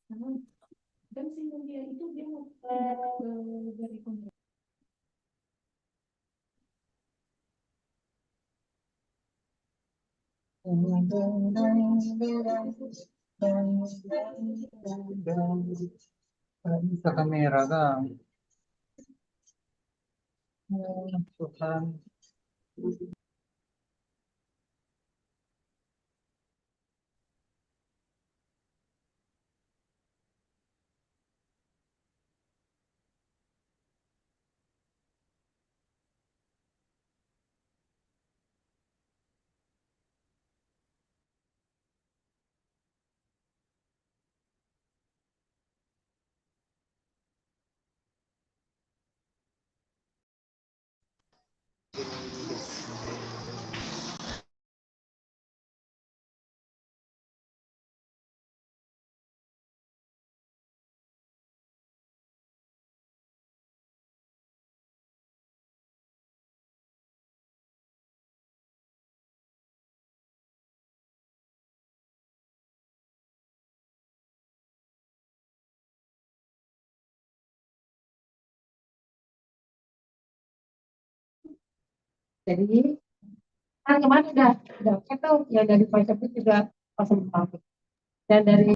Dan singgung dia itu dia mau dari kontrak. Sa kamera ka. Tuhan. Jadi kan kemarin udah kita ya dari pajak itu juga pasang pabrik dan dari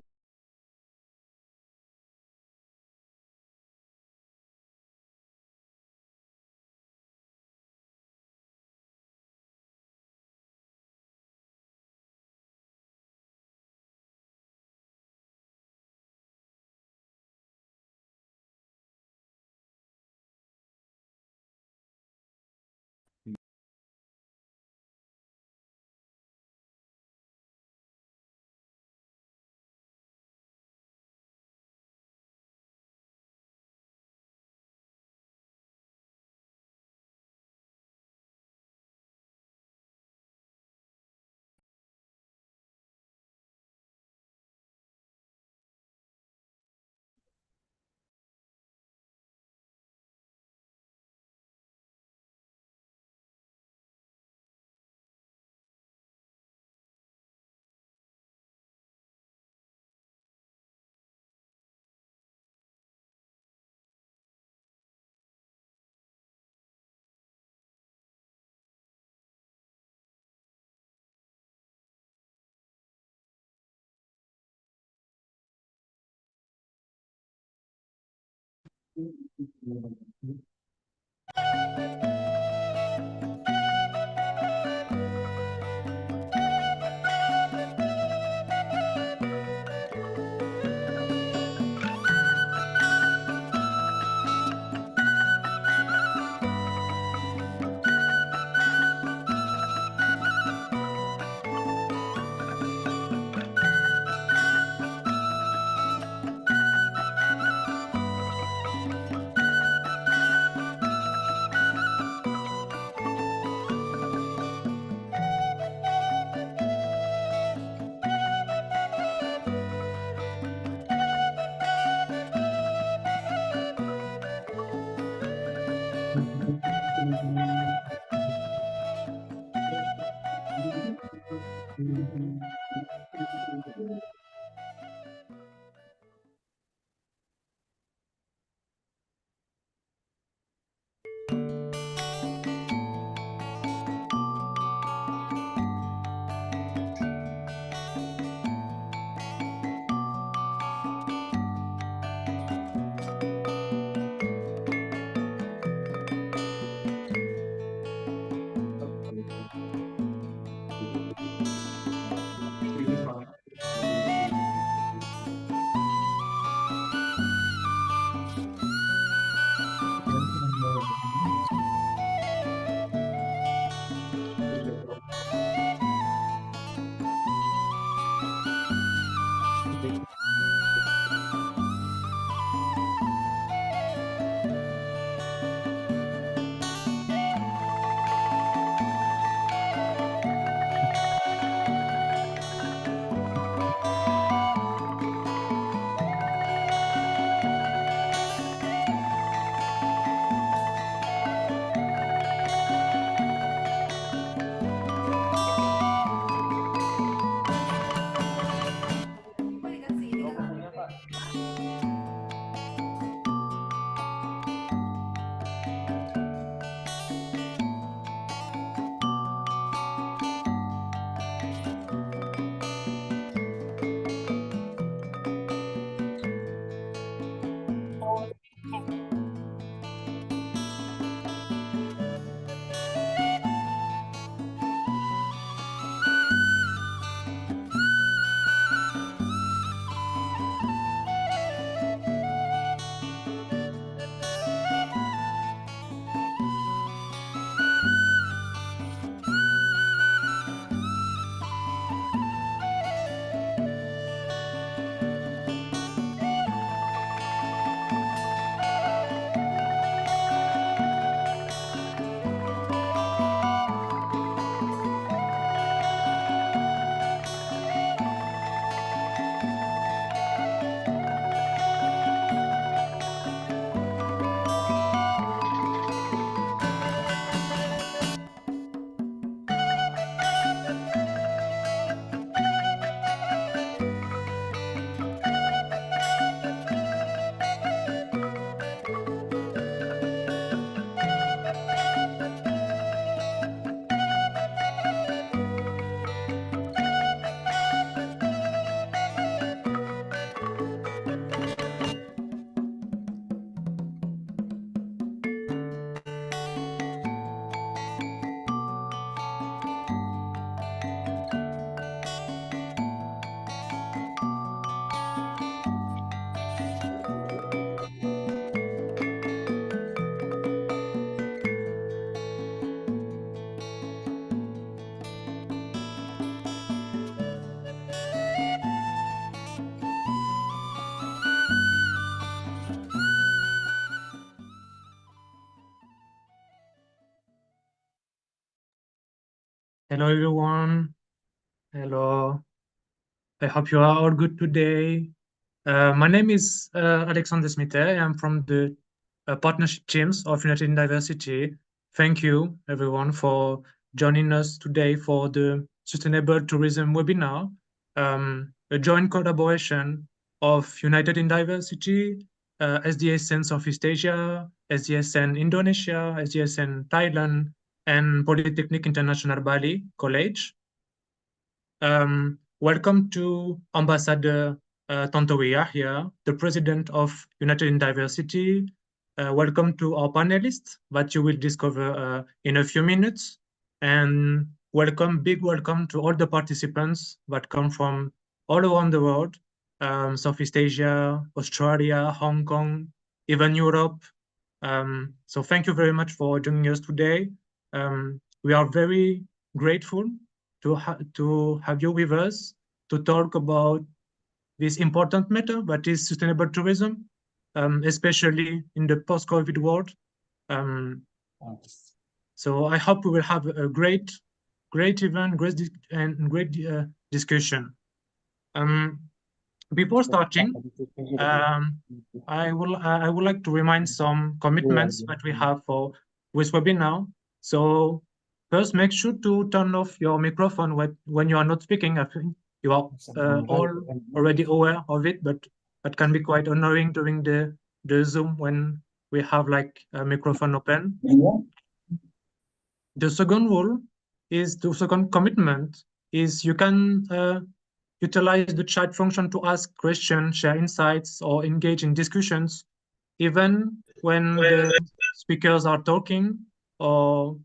Hello, everyone. Hello. I hope you are all good today. My name is Alexander Smith. I am from the partnership teams of United in Diversity. Thank you, everyone, for joining us today for the Sustainable Tourism webinar, a joint collaboration of United in Diversity, SDSN Southeast Asia, SDSN Indonesia, SDSN Thailand, and Polytechnic International Bali College. Welcome to Ambassador Tontowi Yahya, the President of United in Diversity. Welcome to our panelists that you will discover in a few minutes. And big welcome to all the participants that come from all around the world, Southeast Asia, Australia, Hong Kong, even Europe. So thank you very much for joining us today. We are very grateful to have you with us to talk about this important matter that is sustainable tourism, especially in the post-COVID world. So I hope we will have a great event, great discussion. Before starting, I would like to remind some commitments that we have for this webinar. So first, make sure to turn off your microphone when you are not speaking. I think you are all already aware of it, but that can be quite annoying during the Zoom when we have like a microphone open. The second commitment is you can utilize the chat function to ask questions, share insights, or engage in discussions, even when the speakers are talking or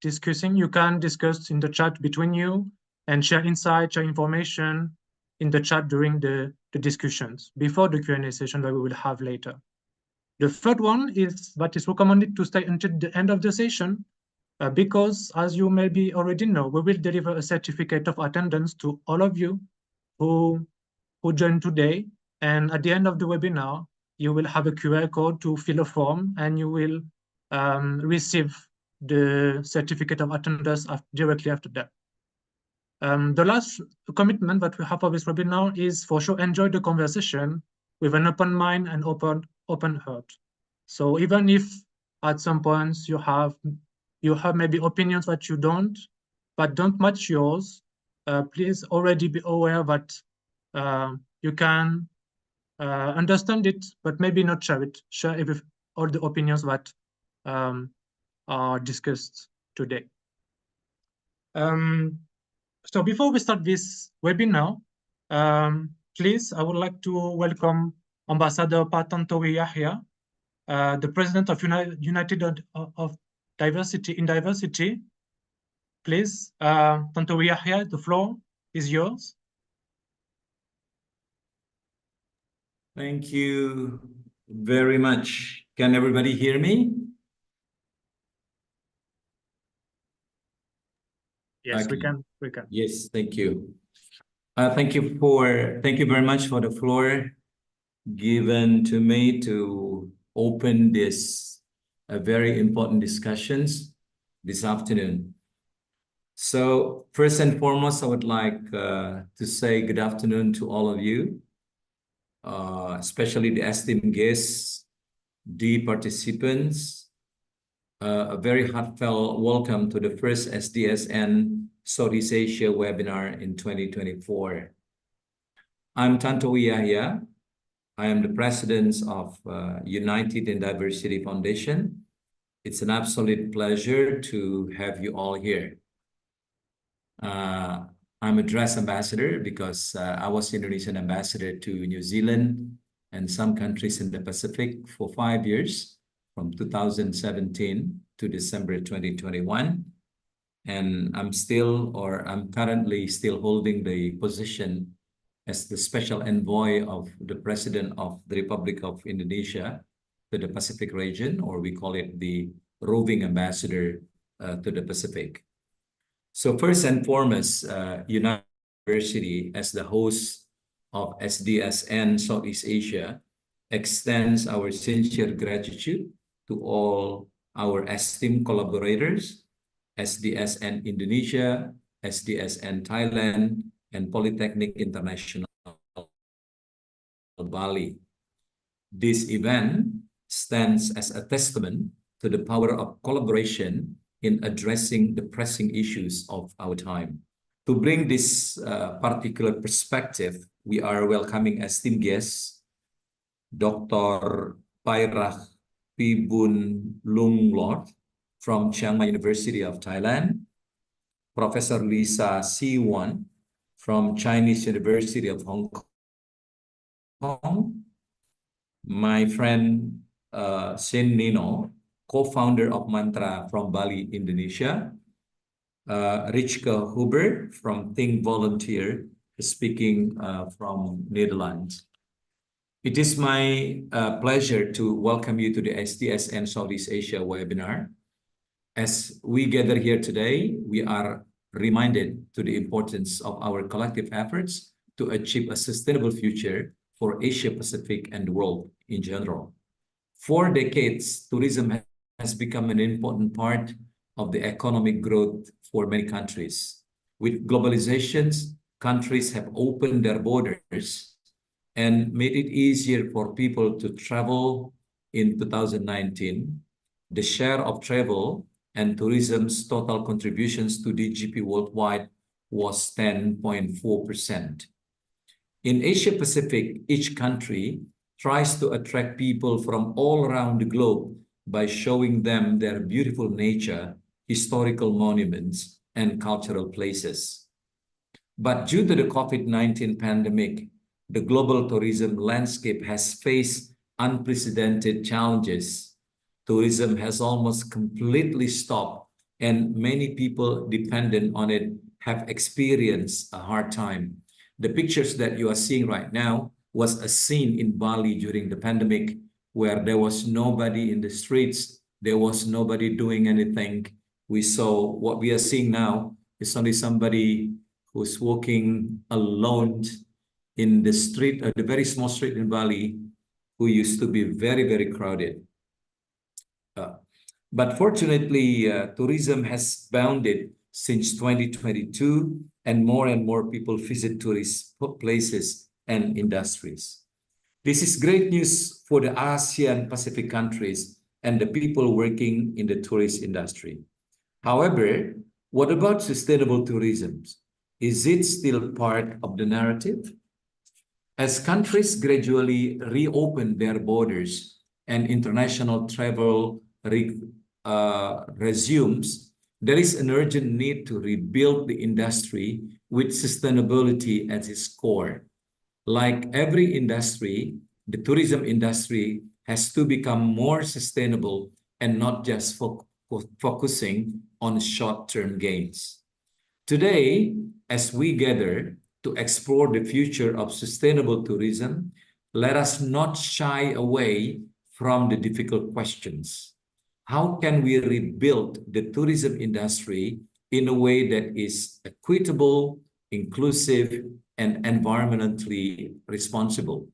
discussing. You can discuss in the chat between you and share insights, share information in the chat during the discussions before the Q&A session that we will have later. The third one is that it's recommended to stay until the end of the session because, as you maybe already know, we will deliver a certificate of attendance to all of you who joined today. And at the end of the webinar, you will have a QR code to fill a form and you will receive the certificate of attendance directly after that. The last commitment that we have for this webinar is for sure enjoy the conversation with an open mind and open heart. So even if at some points you have maybe opinions that but don't match yours, please already be aware that you can understand it, but maybe not share it. Share all the opinions that are discussed today. So before we start this webinar, please, I would like to welcome Ambassador Tontowi Yahya, the President of United of Diversity in Diversity. Please, Tontowi Yahya, the floor is yours. Thank you very much. Can everybody hear me? Yes, okay. We can. Yes, thank you. Thank you very much for the floor given to me to open this very important discussions this afternoon. So first and foremost, I would like to say good afternoon to all of you, especially the esteemed guests, the participants. A very heartfelt welcome to the first SDSN Southeast Asia webinar in 2024. I'm Tontowi Yahya. I am the president of United in Diversity Foundation. It's an absolute pleasure to have you all here. I'm a dress ambassador because I was Indonesian ambassador to New Zealand and some countries in the Pacific for 5 years, from 2017 to December 2021. And I'm currently still holding the position as the special envoy of the President of the Republic of Indonesia to the Pacific region, or we call it the roving ambassador to the Pacific. So first and foremost, United University, as the host of SDSN Southeast Asia, extends our sincere gratitude to all our esteemed collaborators, SDSN Indonesia, SDSN Thailand, and Polytechnic International Bali. This event stands as a testament to the power of collaboration in addressing the pressing issues of our time. To bring this particular perspective, we are welcoming esteemed guests, Dr. Pairach Pibun Lunglot from Chiang Mai University of Thailand, Professor Lisa Siwon from Chinese University of Hong Kong, my friend Shin Nino, co-founder of Mantra from Bali, Indonesia, Rijke Huber from Think Volunteer, speaking from Netherlands. It is my pleasure to welcome you to the SDSN Southeast Asia webinar. As we gather here today, we are reminded to the importance of our collective efforts to achieve a sustainable future for Asia Pacific and the world in general. For decades, tourism has become an important part of the economic growth for many countries. With globalizations, countries have opened their borders and made it easier for people to travel. In 2019, the share of travel and tourism's total contributions to GDP worldwide was 10.4%. In Asia Pacific, each country tries to attract people from all around the globe by showing them their beautiful nature, historical monuments, and cultural places. But due to the COVID-19 pandemic, the global tourism landscape has faced unprecedented challenges. Tourism has almost completely stopped, and many people dependent on it have experienced a hard time. The pictures that you are seeing right now was a scene in Bali during the pandemic where there was nobody in the streets, there was nobody doing anything. We saw what we are seeing now is only somebody who's walking alone in the street, the very small street in Bali, who used to be very, very crowded. But fortunately, tourism has bounded since 2022, and more people visit tourist places and industries. This is great news for the ASEAN Pacific countries and the people working in the tourist industry. However, what about sustainable tourism? Is it still part of the narrative? As countries gradually reopen their borders and international travel resumes, there is an urgent need to rebuild the industry with sustainability at its core. Like every industry, the tourism industry has to become more sustainable and not just focusing on short-term gains. Today, as we gather to explore the future of sustainable tourism, let us not shy away from the difficult questions. How can we rebuild the tourism industry in a way that is equitable, inclusive, and environmentally responsible?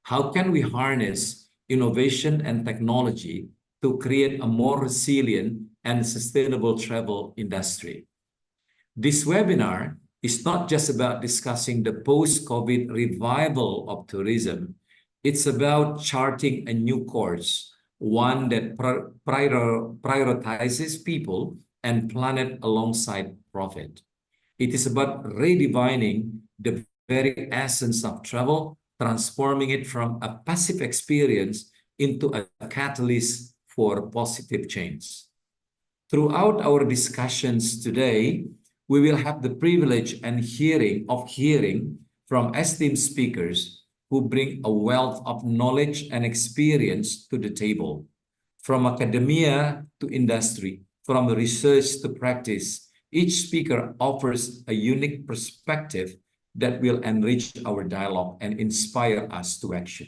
How can we harness innovation and technology to create a more resilient and sustainable travel industry? This webinar is not just about discussing the post-COVID revival of tourism. It's about charting a new course, one that prioritizes people and planet alongside profit. It is about redefining the very essence of travel, transforming it from a passive experience into a catalyst for positive change. Throughout our discussions today, we will have the privilege and hearing from esteemed speakers who bring a wealth of knowledge and experience to the table. From academia to industry, from research to practice, each speaker offers a unique perspective that will enrich our dialogue and inspire us to action.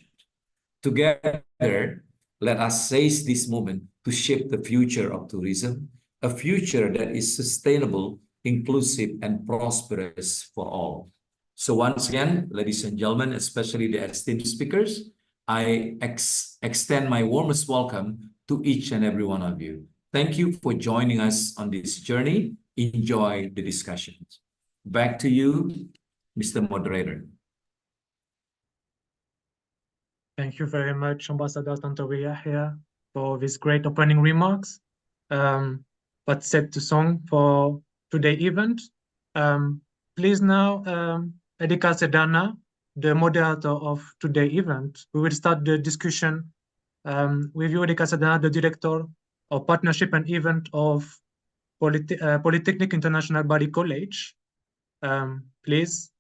Together, let us seize this moment to shape the future of tourism, a future that is sustainable, inclusive, and prosperous for all. So once again, ladies and gentlemen, especially the esteemed speakers, I extend my warmest welcome to each and every one of you. Thank you for joining us on this journey enjoy the discussions. Back to you, Mr. Moderator. Thank you very much, Ambassador Tantowi Yahya, for these great opening remarks. That set the song for today's event. Please now, Edika Sedana, the moderator of today's event, we will start the discussion with you, Edika Sedana, the director of partnership and event of Polytechnic International Bali College. Please,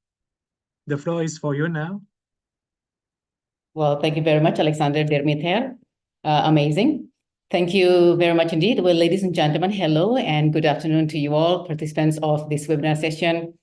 the floor is for you now. Well, thank you very much, Alexander Dermiter. Amazing. Thank you very much indeed. Well, ladies and gentlemen, hello and good afternoon to you all, participants of this webinar session.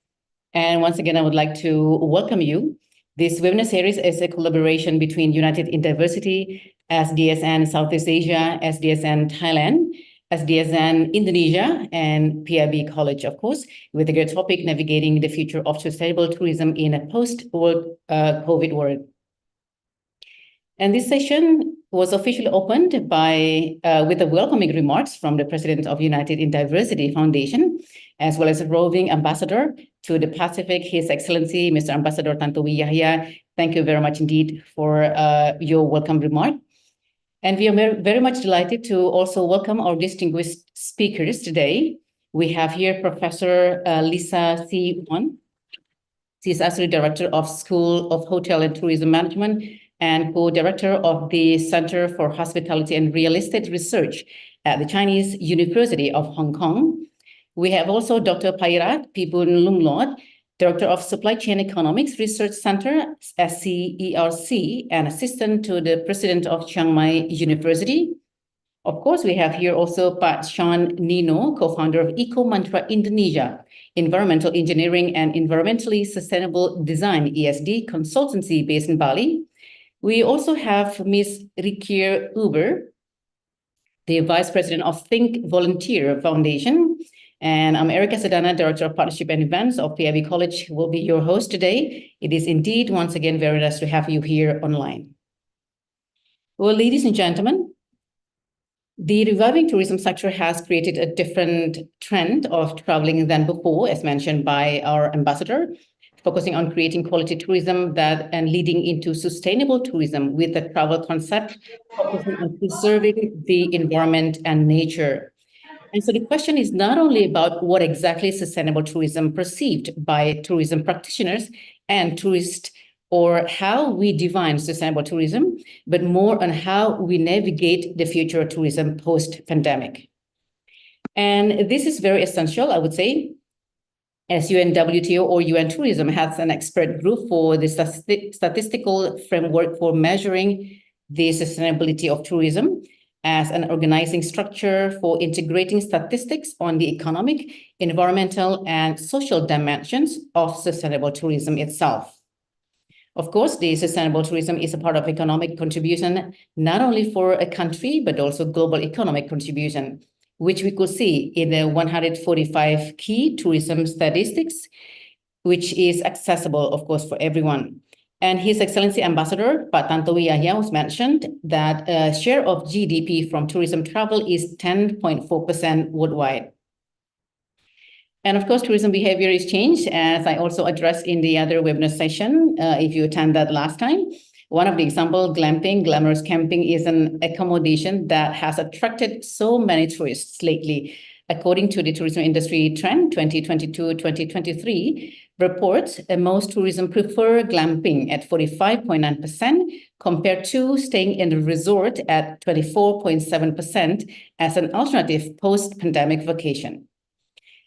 And once again, I would like to welcome you. This webinar series is a collaboration between United in Diversity, SDSN Southeast Asia, SDSN Thailand, SDSN Indonesia, and PIB College, of course, with a great topic, navigating the future of sustainable tourism in a post-COVID world. And this session was officially opened by with the welcoming remarks from the President of United in Diversity Foundation, as well as a roving ambassador to the Pacific, His Excellency, Mr. Ambassador Tantowi Yahya. Thank you very much indeed for your welcome remark. And we are very much delighted to also welcome our distinguished speakers today. We have here Professor Lisa C. Won. She's Associate Director of School of Hotel and Tourism Management and co-director of the Center for Hospitality and Real Estate Research at the Chinese University of Hong Kong. We have also Dr. Pairat Pibun Lunglot, Director of Supply Chain Economics Research Center, SCERC, and Assistant to the President of Chiang Mai University. Of course, we have here also Pak Sean Nino, co-founder of Eco Mantra Indonesia, Environmental Engineering and Environmentally Sustainable Design, ESD, consultancy based in Bali. We also have Ms. Rikier Uber, the Vice President of Think Volunteer Foundation. And I'm Erika Sedana, Director of Partnership and Events of PIB College, will be your host today. It is indeed, once again, very nice to have you here online. Well, ladies and gentlemen, the reviving tourism sector has created a different trend of traveling than before, as mentioned by our ambassador, focusing on creating quality tourism and leading into sustainable tourism with the travel concept, focusing on preserving the environment and nature. And so the question is not only about what exactly is sustainable tourism perceived by tourism practitioners and tourists, or how we define sustainable tourism, but more on how we navigate the future of tourism post-pandemic. And this is very essential, I would say, as UNWTO or UN Tourism has an expert group for the statistical framework for measuring the sustainability of tourism as an organizing structure for integrating statistics on the economic, environmental, and social dimensions of sustainable tourism itself. Of course, the sustainable tourism is a part of economic contribution, not only for a country, but also global economic contribution, which we could see in the 145 key tourism statistics, which is accessible, of course, for everyone. And His Excellency Ambassador Pak Tantowi Yahya was mentioned that a share of GDP from tourism travel is 10.4% worldwide. And of course, tourism behavior is changed, as I also addressed in the other webinar session, if you attended that last time. One of the examples, glamping, glamorous camping, is an accommodation that has attracted so many tourists lately. According to the tourism industry trend 2022-2023 report, most tourism prefer glamping at 45.9% compared to staying in the resort at 24.7% as an alternative post-pandemic vacation.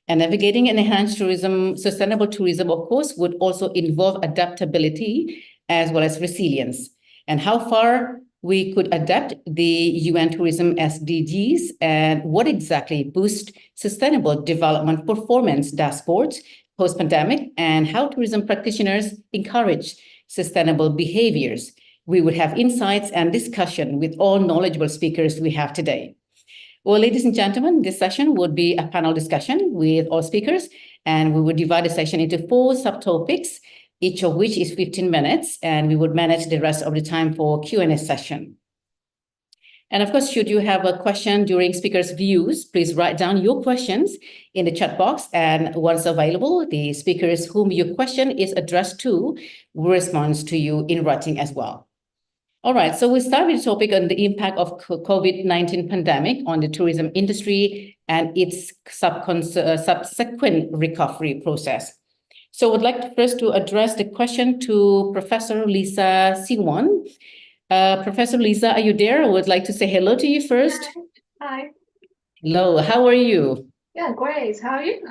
And navigating and enhanced tourism, sustainable tourism, of course, would also involve adaptability as well as resilience, and how far we could adapt the UN Tourism SDGs and what exactly boost sustainable development performance dashboards post-pandemic, and how tourism practitioners encourage sustainable behaviors. We would have insights and discussion with all knowledgeable speakers we have today. Well, ladies and gentlemen, this session would be a panel discussion with all speakers, and we would divide the session into 4 subtopics, each of which is 15 minutes, and we would manage the rest of the time for Q&A session. And of course, should you have a question during speakers' views, please write down your questions in the chat box. And once available, the speakers whom your question is addressed to will respond to you in writing as well. All right, so we'll start with the topic on the impact of COVID-19 pandemic on the tourism industry and its subsequent recovery process. So I'd like first to address the question to Professor Lisa Siwon. Professor Lisa, are you there? I would like to say hello to you first. Hi. Hello, how are you? Yeah, great. How are you?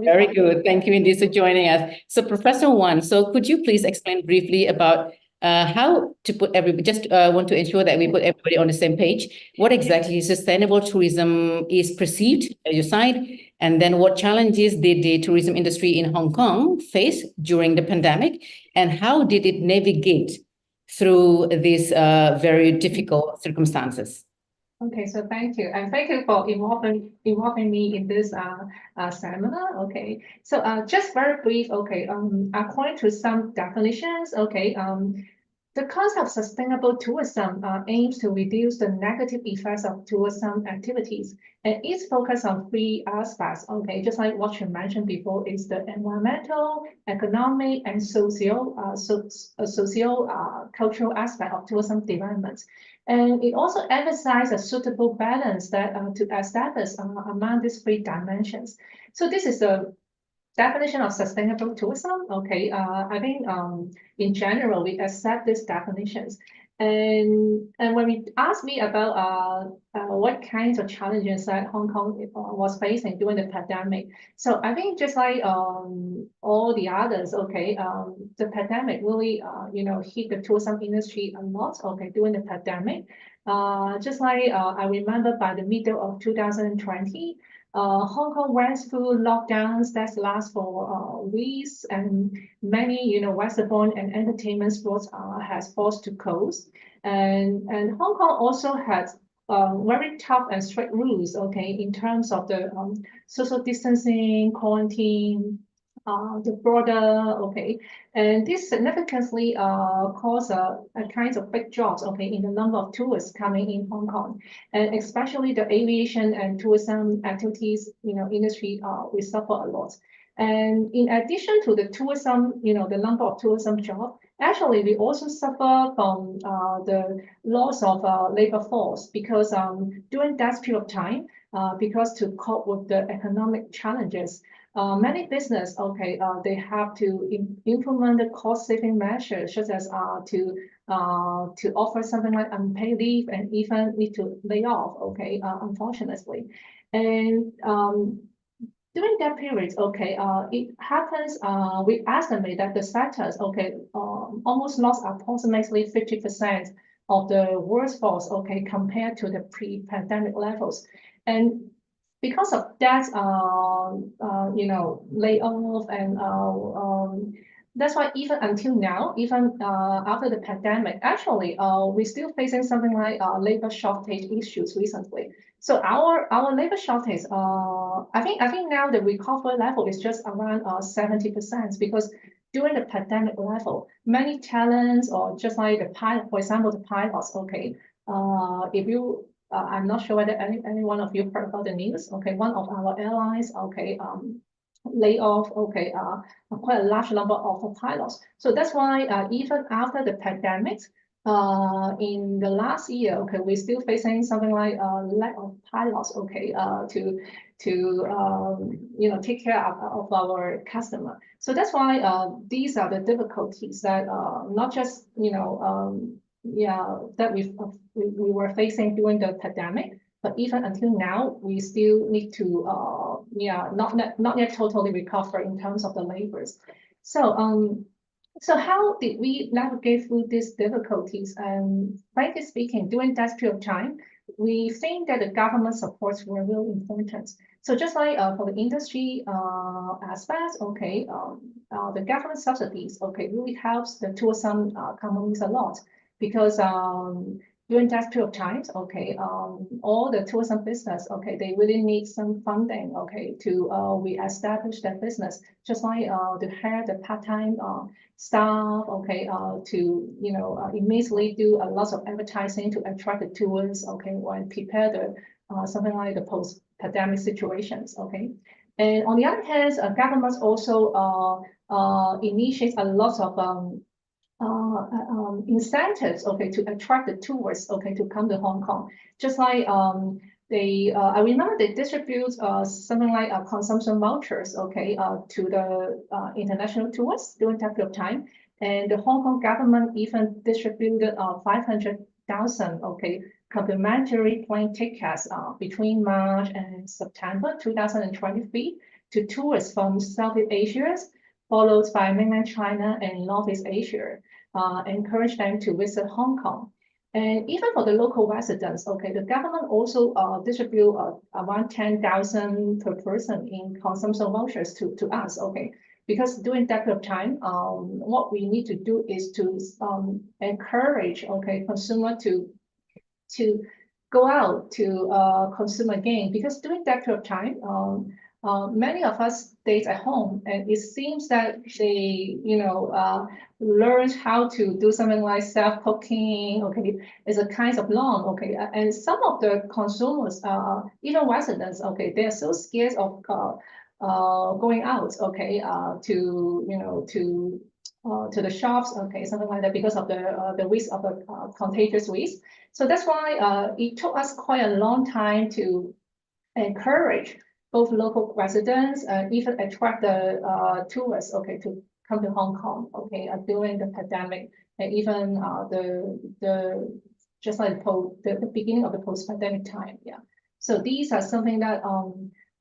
Very good. Thank you indeed for joining us. So Professor Wan, so could you please explain briefly about how to put everybody, just want to ensure that we put everybody on the same page, what exactly sustainable tourism is perceived at your side, and then what challenges did the tourism industry in Hong Kong face during the pandemic, and how did it navigate through these very difficult circumstances? Okay, so thank you. And thank you for involving me in this seminar. Okay, so just very brief, okay, according to some definitions, okay, the concept of sustainable tourism aims to reduce the negative effects of tourism activities, and it's focused on three aspects. Okay, just like what you mentioned before, is the environmental, economic, and cultural aspect of tourism development. And it also emphasizes a suitable balance that to establish among these three dimensions. So this is the definition of sustainable tourism. Okay, I think in general we accept these definitions. And when we ask me about what kinds of challenges that Hong Kong was facing during the pandemic, so I think just like all the others, okay, the pandemic really hit the tourism industry a lot, okay, during the pandemic. Just like I remember by the middle of 2020. Hong Kong went through lockdowns that last for weeks, and many, restaurant and entertainment spots has forced to close, and Hong Kong also had very tough and strict rules, okay, in terms of the social distancing, quarantine, the border, okay, and this significantly caused a kind of big drops, okay, in the number of tourists coming in Hong Kong, and especially the aviation and tourism activities, industry, we suffer a lot. And in addition to the tourism, the number of tourism jobs, actually we also suffer from the loss of labor force, because during that period of time, because to cope with the economic challenges, many business, okay, they have to implement the cost-saving measures, such as to offer something like unpaid leave, and even need to lay off, okay, unfortunately. And during that period, okay, it happens, we estimate that the sectors, okay, almost lost approximately 50% of the workforce, okay, compared to the pre-pandemic levels. And because of that, layoff, and that's why even until now, even after the pandemic, actually, we're still facing something like labor shortage issues recently. So our labor shortage, I think now the recovery level is just around 70%, because during the pandemic level, many talents, or just like the pilot, for example, the pilots, okay, if you I'm not sure whether any one of you heard about the news. Okay, one of our airlines, okay, lay off, okay, quite a large number of pilots. So that's why even after the pandemic, in the last year, okay, we're still facing something like lack of pilots, okay, to take care of our customer. So that's why these are the difficulties that not just that we were facing during the pandemic, but even until now, we still need to not yet totally recover in terms of the labors. So how did we navigate through these difficulties? And frankly speaking, during that period of time, we think that the government supports were really important. So just like for the industry aspects, okay, the government subsidies, okay, really helps the tourism companies a lot, because during that period of time, okay, all the tourism business, okay, they really need some funding, okay, to reestablish their business, just like to hire the part-time staff, okay, to immediately do a lot of advertising to attract the tourists, okay, while prepare the something like the post-pandemic situations, okay. And on the other hand, governments also initiate a lot of incentives, okay, to attract the tourists, okay, to come to Hong Kong. Just like I remember they distribute something like consumption vouchers, okay, to the international tourists during that period of time. And the Hong Kong government even distributed 500,000, okay, complimentary plane tickets between March and September 2023 to tourists from Southeast Asia, followed by mainland China and Northeast Asia, encourage them to visit Hong Kong. And even for the local residents, okay, the government also distribute around 10,000 per person in consumption vouchers to us, okay. Because during that period of time, what we need to do is to encourage, okay, consumer to go out to consume again. Because during that period of time, many of us stayed at home, and it seems that they, learned how to do something like self-cooking, okay, is a kind of norm, okay, and some of the consumers, even residents, okay, they are so scared of going out, okay, to the shops, okay, something like that, because of the risk of the contagious risk. So that's why it took us quite a long time to encourage both local residents and even attract the tourists, okay, to come to Hong Kong, okay, during the pandemic, and even just like the beginning of the post-pandemic time, yeah. So these are something that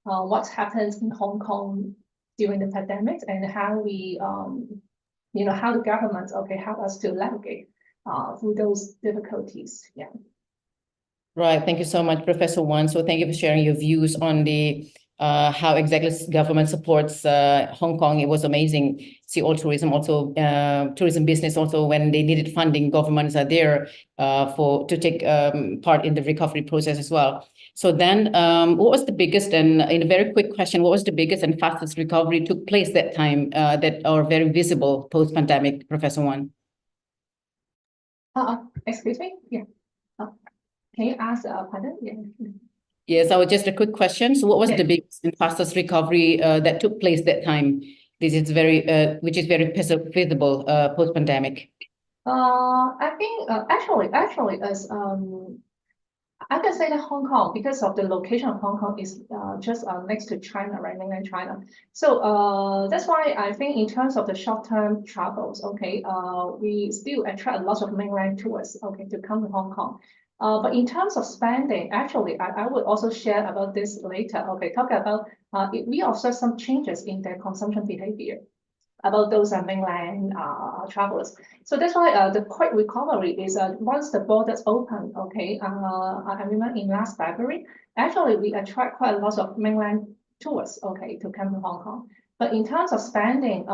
what happens in Hong Kong during the pandemic, and how we how the government, okay, help us to navigate through those difficulties, yeah. Right. Thank you so much, Professor Wan. So thank you for sharing your views on the how exactly government supports Hong Kong. It was amazing. See all tourism, also tourism business, also when they needed funding, governments are there to take part in the recovery process as well. So then what was the biggest, and in a very quick question, what was the biggest and fastest recovery took place that time that are very visible post-pandemic, Professor Wan? Excuse me? Yeah. Can you ask pardon? Yeah. Yes, just a quick question. So what was the biggest and fastest recovery that took place that time? This is which is very visible post-pandemic. I think actually as I can say that Hong Kong, because of the location of Hong Kong, is just next to China, right, mainland China. So that's why I think in terms of the short-term travels, okay, we still attract a lot of mainland tourists, okay, to come to Hong Kong. But in terms of spending, actually, I would also share about this later. Okay, talk about we observe some changes in their consumption behavior about those mainland travelers. So that's why the quick recovery is once the borders open, okay, I remember in last February, actually we attract quite a lot of mainland tourists, okay, to come to Hong Kong. But in terms of spending,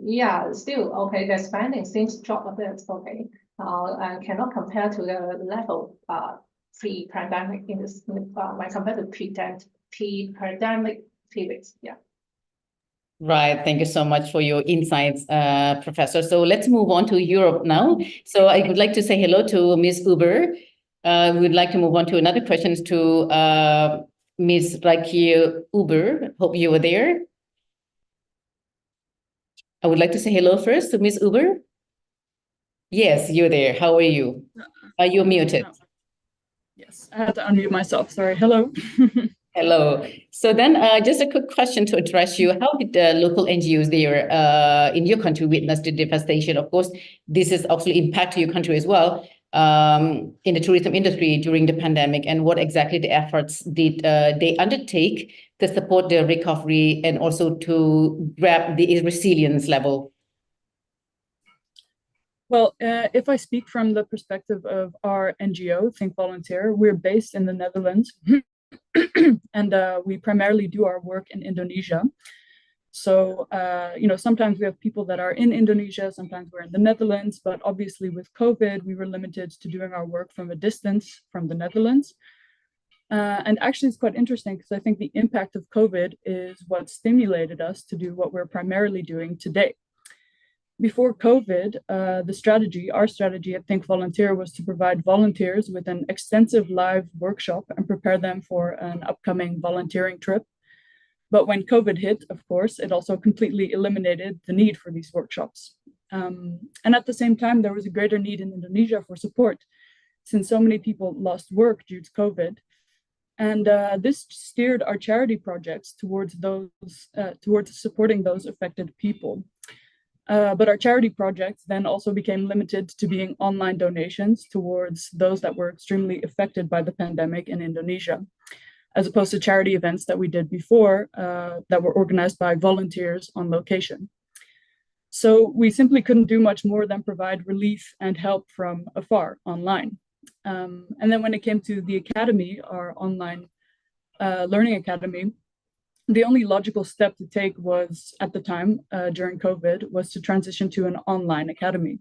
yeah, still, okay, their spending seems to drop a bit, okay, and cannot compare to the level pre-pandemic in this, when compared to pre-pandemic periods, yeah. Right. Thank you so much for your insights, Professor. So let's move on to Europe now. So I would like to say hello to Ms. Uber. We would like to move on to another questions to Ms. Rakia Uber. Hope you were there. I would like to say hello first to Ms. Uber. Yes, you're there. How are you? Are you muted? No. Yes, I had to unmute myself. Sorry. Hello. Hello. So then just a quick question to address you. How did the local NGOs there in your country witness the devastation? Of course, this has actually impacted your country as well in the tourism industry during the pandemic. And what exactly the efforts did they undertake to support the recovery and also to grab the resilience level? Well, if I speak from the perspective of our NGO, Think Volunteer, we're based in the Netherlands. And we primarily do our work in Indonesia. So, sometimes we have people that are in Indonesia, sometimes we're in the Netherlands, but obviously with COVID, we were limited to doing our work from a distance from the Netherlands. And actually, it's quite interesting because I think the impact of COVID is what stimulated us to do what we're primarily doing today. Before COVID, our strategy at Think Volunteer was to provide volunteers with an extensive live workshop and prepare them for an upcoming volunteering trip. But when COVID hit, of course, it also completely eliminated the need for these workshops. And at the same time, there was a greater need in Indonesia for support, since so many people lost work due to COVID. And this steered our charity projects towards supporting those affected people. But our charity projects then also became limited to being online donations towards those that were extremely affected by the pandemic in Indonesia, as opposed to charity events that we did before that were organized by volunteers on location. So we simply couldn't do much more than provide relief and help from afar online. And then when it came to the academy, our online learning academy, the only logical step to take was, at the time, during COVID, was to transition to an online academy.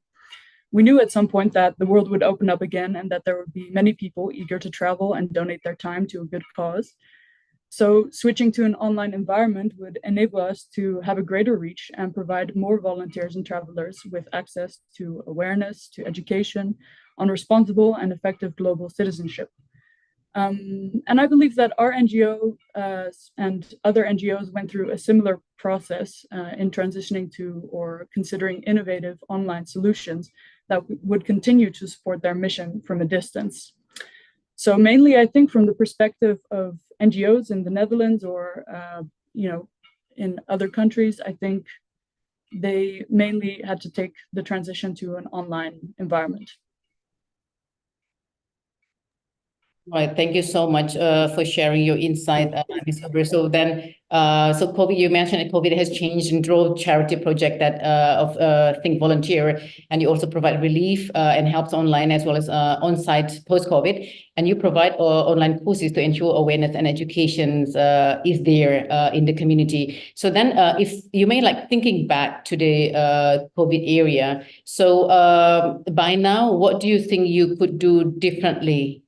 We knew at some point that the world would open up again and that there would be many people eager to travel and donate their time to a good cause. So switching to an online environment would enable us to have a greater reach and provide more volunteers and travelers with access to awareness, to education, on responsible and effective global citizenship. And I believe that our NGO and other NGOs went through a similar process in transitioning to or considering innovative online solutions that would continue to support their mission from a distance. So mainly, I think from the perspective of NGOs in the Netherlands or in other countries, I think they mainly had to take the transition to an online environment. Right. Thank you so much for sharing your insight, Ms. Uber. So then, COVID, you mentioned that COVID has changed and drove charity project that of Think Volunteer, and you also provide relief and helps online as well as on-site post-COVID, and you provide online courses to ensure awareness and education is there in the community. So then, if you may thinking back to the COVID area, so by now, what do you think you could do differently?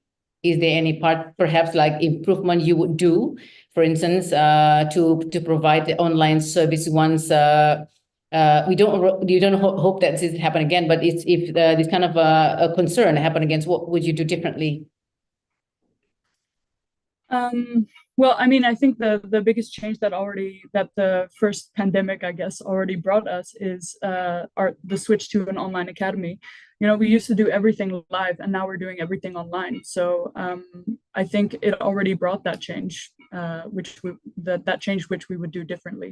Is there any part, perhaps improvement you would do, for instance, to provide the online service once you don't hope that this happen again, but if this kind of a concern happen again, what would you do differently? Well, I mean, I think the biggest change that the first pandemic, I guess, already brought us is the switch to an online academy. We used to do everything live, and now we're doing everything online. So I think it already brought that change, which we would do differently,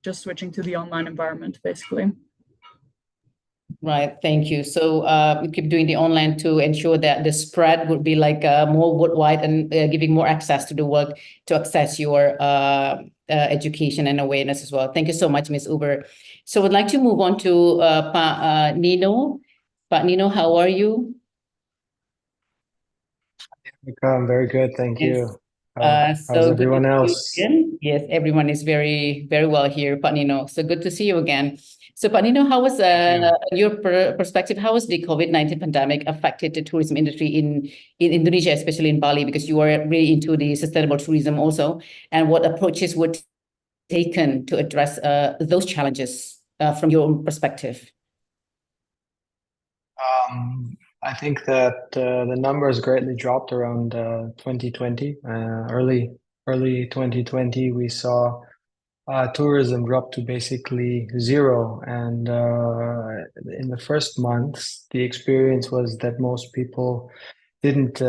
just switching to the online environment, basically. Right, thank you. So we keep doing the online to ensure that the spread would be more worldwide and giving more access to the world to access your education and awareness as well. Thank you so much, Ms. Uber. So I'd like to move on to Pak Nino. Pak Nino, how are you? I'm very good, thank you. Yes. How's everyone else? Yes, everyone is very, very well here, Pak Nino. So good to see you again. So, Pak Nino, how was your perspective? How was the COVID-19 pandemic affected the tourism industry in Indonesia, especially in Bali, because you are really into the sustainable tourism also, and what approaches were taken to address those challenges from your own perspective? I think that the numbers greatly dropped around 2020. Early 2020, we saw tourism drop to basically zero. And in the first months, the experience was that most people didn't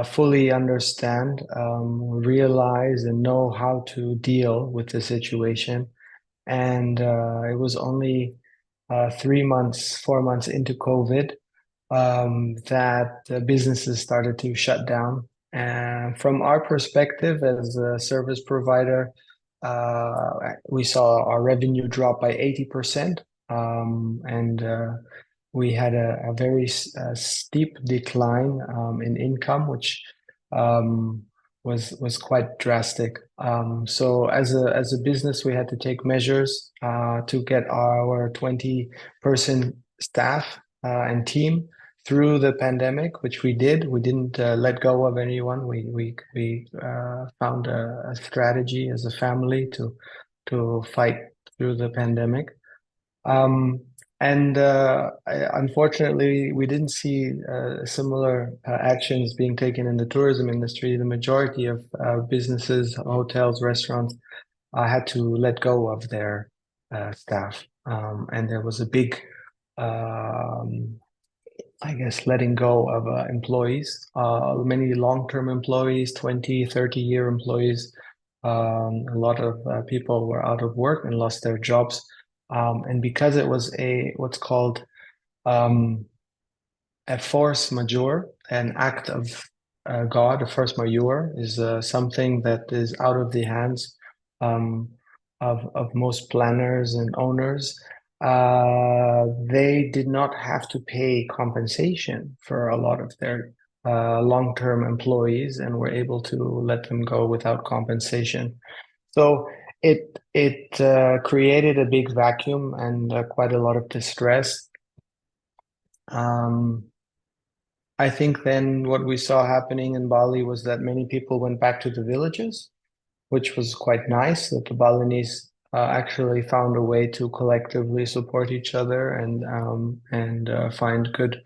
fully understand, realize, and know how to deal with the situation. And it was only 4 months into COVID that businesses started to shut down. And from our perspective as a service provider, we saw our revenue drop by 80%, and we had a very steep decline in income, which was quite drastic. So as a business, we had to take measures to get our 20-person staff and team through the pandemic, which we did. We didn't let go of anyone. We found a strategy as a family to fight through the pandemic. Unfortunately, we didn't see similar actions being taken in the tourism industry. The majority of businesses, hotels, restaurants had to let go of their staff. And there was a big, I guess, letting go of employees, many long-term employees, 20, 30-year employees. A lot of people were out of work and lost their jobs. And because it was what's called a force majeure, an act of God, a force majeure is something that is out of the hands of most planners and owners. They did not have to pay compensation for a lot of their long-term employees and were able to let them go without compensation. So it created a big vacuum and quite a lot of distress. I think then what we saw happening in Bali was that many people went back to the villages, which was quite nice, that the Balinese actually found a way to collectively support each other and find good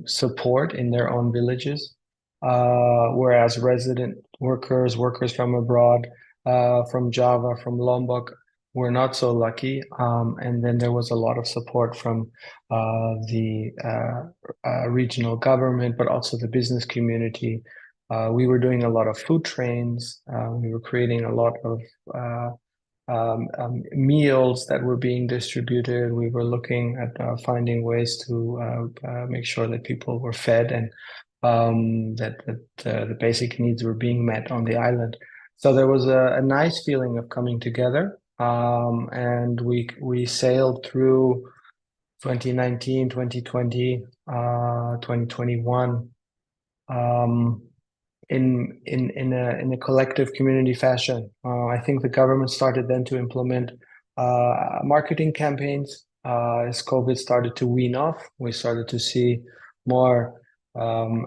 support in their own villages. Whereas resident workers from abroad, from Java, from Lombok, were not so lucky. And then there was a lot of support from the regional government, but also the business community. We were doing a lot of food trains. We were creating a lot of meals that were being distributed. We were looking at finding ways to make sure that people were fed and that the basic needs were being met on the island. So there was a nice feeling of coming together. And we sailed through 2019, 2020, 2021 in a collective community fashion. I think the government started then to implement marketing campaigns. As COVID started to wean off, we started to see more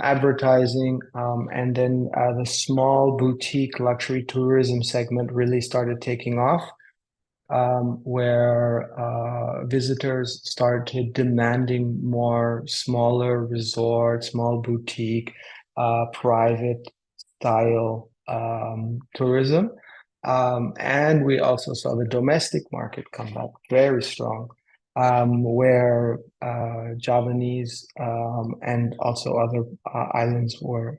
advertising, and then the small boutique luxury tourism segment really started taking off, where visitors started demanding more smaller resort, small boutique, private style tourism. And we also saw the domestic market come back very strong, where Javanese and also other islands were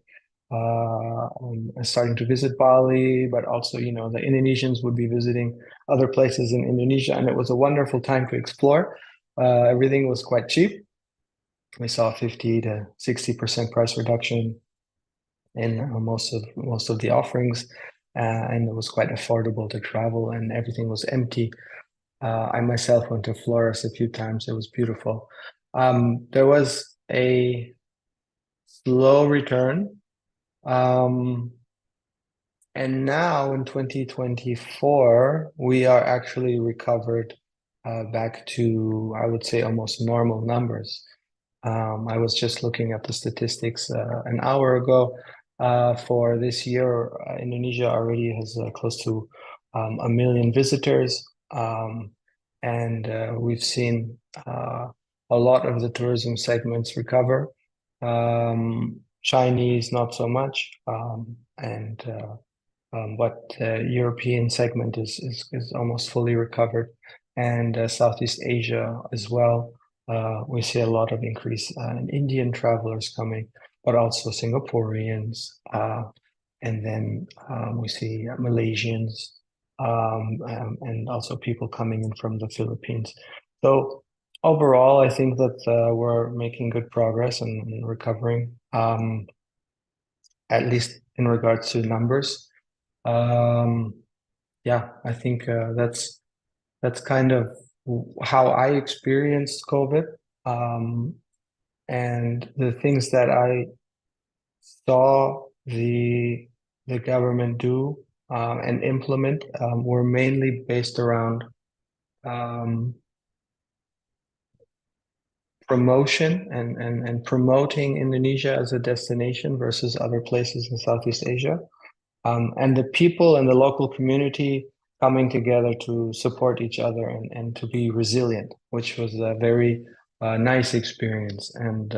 starting to visit Bali, but also, the Indonesians would be visiting other places in Indonesia, and it was a wonderful time to explore. Everything was quite cheap. We saw 50 to 60% price reduction in most of the offerings, and it was quite affordable to travel, and everything was empty. I myself went to Flores a few times. It was beautiful. There was a slow return. And now in 2024, we are actually recovered back to, I would say, almost normal numbers. I was just looking at the statistics an hour ago. For this year, Indonesia already has close to 1 million visitors. And we've seen a lot of the tourism segments recover. Chinese, not so much. But European segment is almost fully recovered, and Southeast Asia as well. We see a lot of increase in Indian travelers coming, but also Singaporeans, and then we see Malaysians, and also people coming in from the Philippines. So overall, I think that we're making good progress and recovering, at least in regards to numbers. Yeah, I think that's kind of how I experienced COVID, and the things that I saw the government do and implement were mainly based around promotion and promoting Indonesia as a destination versus other places in Southeast Asia. And the people and the local community coming together to support each other and to be resilient, which was a very nice experience. And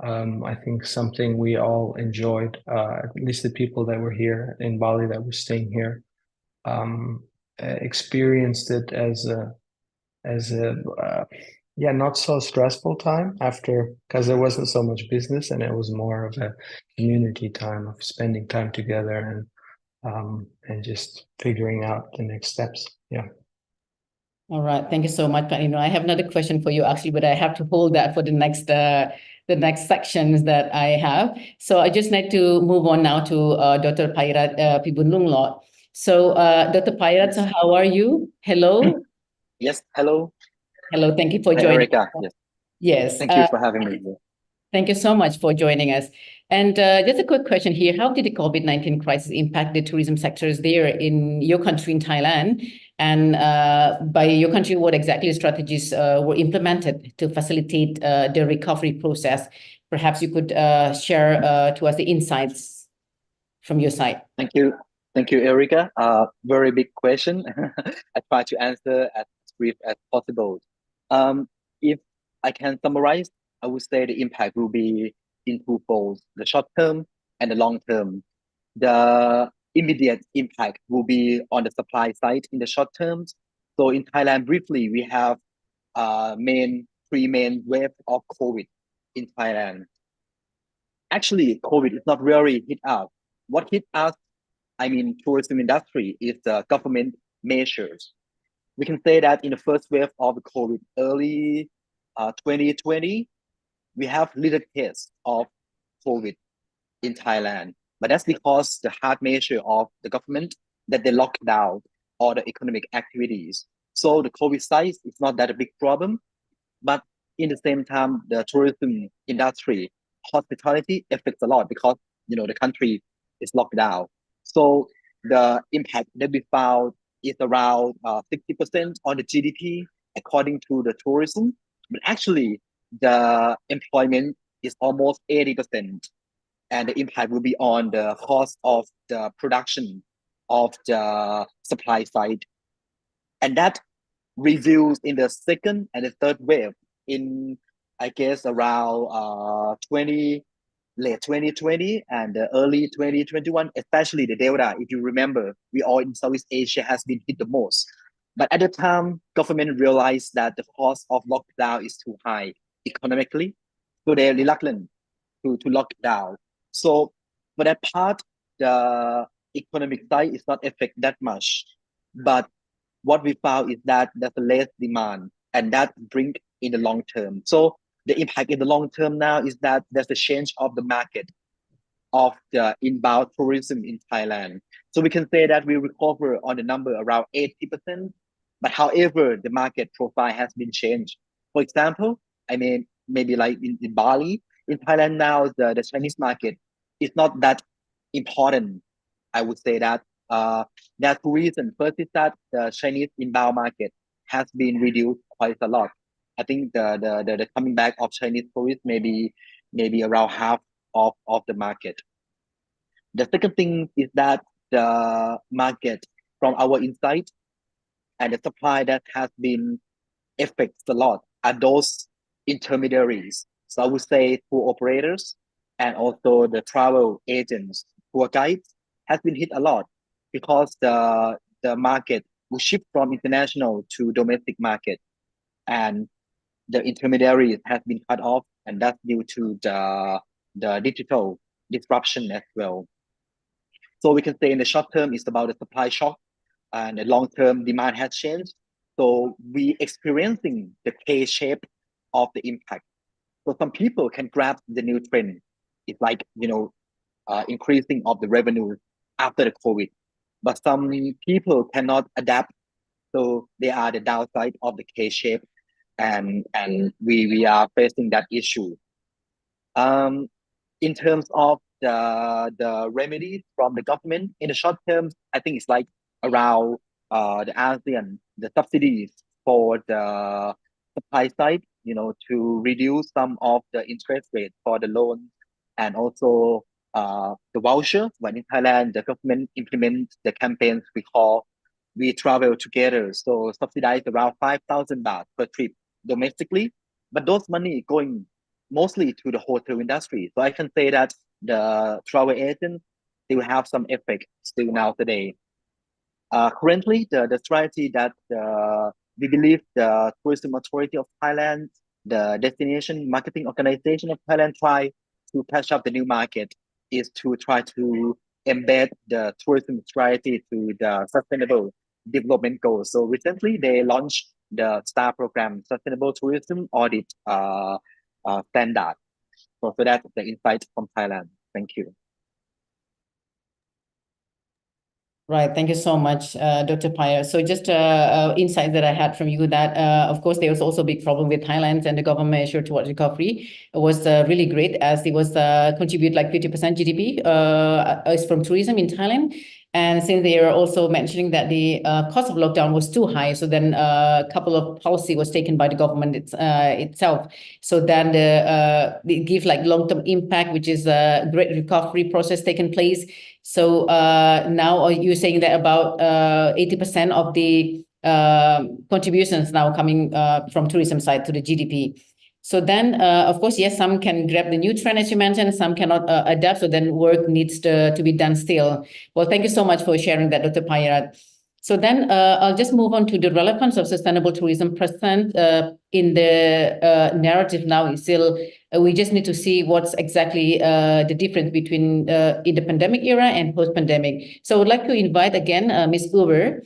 I think something we all enjoyed, at least the people that were here in Bali that were staying here, experienced it as a yeah, not so stressful time after, because there wasn't so much business and it was more of a community time of spending time together and just figuring out the next steps. Yeah. All right. Thank you so much, Panino. I have another question for you actually, but I have to hold that for the next sections that I have. So I just need to move on now to Dr. Pairat Pibunlunglot. So Dr. Pairat, so how are you? Hello. Yes, hello. Hello. Thank you for Hi, joining. Erica. Yes, Yes. thank you for having me here. Thank you so much for joining us. And just a quick question here. How did the COVID-19 crisis impact the tourism sectors there in your country, in Thailand? And by your country, what exactly strategies were implemented to facilitate the recovery process? Perhaps you could share to us the insights from your side. Thank you. Thank you, Erica. Very big question. I try to answer as brief as possible. If I can summarize, I would say the impact will be in twofold, the short term and the long term. The immediate impact will be on the supply side in the short term. So in Thailand, briefly, we have three main waves of COVID in Thailand. Actually, COVID is not really hit us. What hit us, I mean, tourism industry, is the government measures. We can say that in the first wave of COVID, early 2020, we have little case of COVID in Thailand. But that's because the hard measure of the government that they locked down all the economic activities. So the COVID size is not that a big problem. But in the same time, the tourism industry, hospitality affects a lot because, you know, the country is locked down. So the impact that we found is around 60% on the GDP according to the tourism. But actually, the employment is almost 80%. And the impact will be on the cost of the production of the supply side. And that reduced in the second and the third wave in, I guess, around late 2020 and early 2021, especially the Delta. If you remember, we all in Southeast Asia has been hit the most. But at the time, government realized that the cost of lockdown is too high economically, so they're reluctant to lock down. So for that part, the economic side is not affected that much. But what we found is that there's less demand, and that brings in the long term. So the impact in the long term now is that there's a change of the market of the inbound tourism in Thailand. So we can say that we recover on the number around 80%. But however, the market profile has been changed. For example, I mean, maybe like in Bali, in Thailand now, the Chinese market is not that important. I would say that there are two reasons. First is that the Chinese inbound market has been reduced quite a lot. I think the coming back of Chinese tourists maybe around half of the market. The second thing is that the market, from our insight and the supply that has been affected a lot, are those intermediaries. So I would say tour operators and also the travel agents, tour guides, has been hit a lot because the market will shift from international to domestic market, and the intermediaries has been cut off, and that's due to the digital disruption as well. So we can say in the short term, it's about the supply shock, and the long term demand has changed. So we experiencing the K shape of the impact. So some people can grab the new trend. It's like, you know, increasing of the revenue after the COVID, but some people cannot adapt. So they are the downside of the K shape, and we are facing that issue. In terms of the remedies from the government in the short term, I think it's like around the ASEAN, the subsidies for the supply side, to reduce some of the interest rate for the loan, and also the voucher. When in Thailand, the government implements the campaigns we call We Travel Together. So subsidized around 5,000 baht per trip domestically, but those money going mostly to the hotel industry. So I can say that the travel agents still have some effect still now today. Currently, the strategy that we believe the Tourism Authority of Thailand, the Destination Marketing Organization of Thailand try to catch up the new market is to try to embed the tourism strategy to the sustainable development goals. So recently they launched the STAR program, Sustainable Tourism Audit Standard. So that's the insight from Thailand. Thank you. Right. Thank you so much, Dr. Paya. So just insight that I had from you that, of course, there was also a big problem with Thailand, and the government measure towards recovery was really great, as it was contribute like 50% GDP is from tourism in Thailand. And since they are also mentioning that the cost of lockdown was too high, so then a couple of policy was taken by the government itself. So then it gives like long-term impact, which is a great recovery process taking place. So now you're saying that about 80% of the contributions now coming from tourism side to the GDP. So then, of course, yes, some can grab the new trend, as you mentioned, some cannot adapt. So then work needs to be done still. Well, thank you so much for sharing that, Dr. Payarat. So then I'll just move on to the relevance of sustainable tourism present in the narrative now. Is still, we just need to see what's exactly the difference between in the pandemic era and post-pandemic. So I would like to invite again Ms. Uber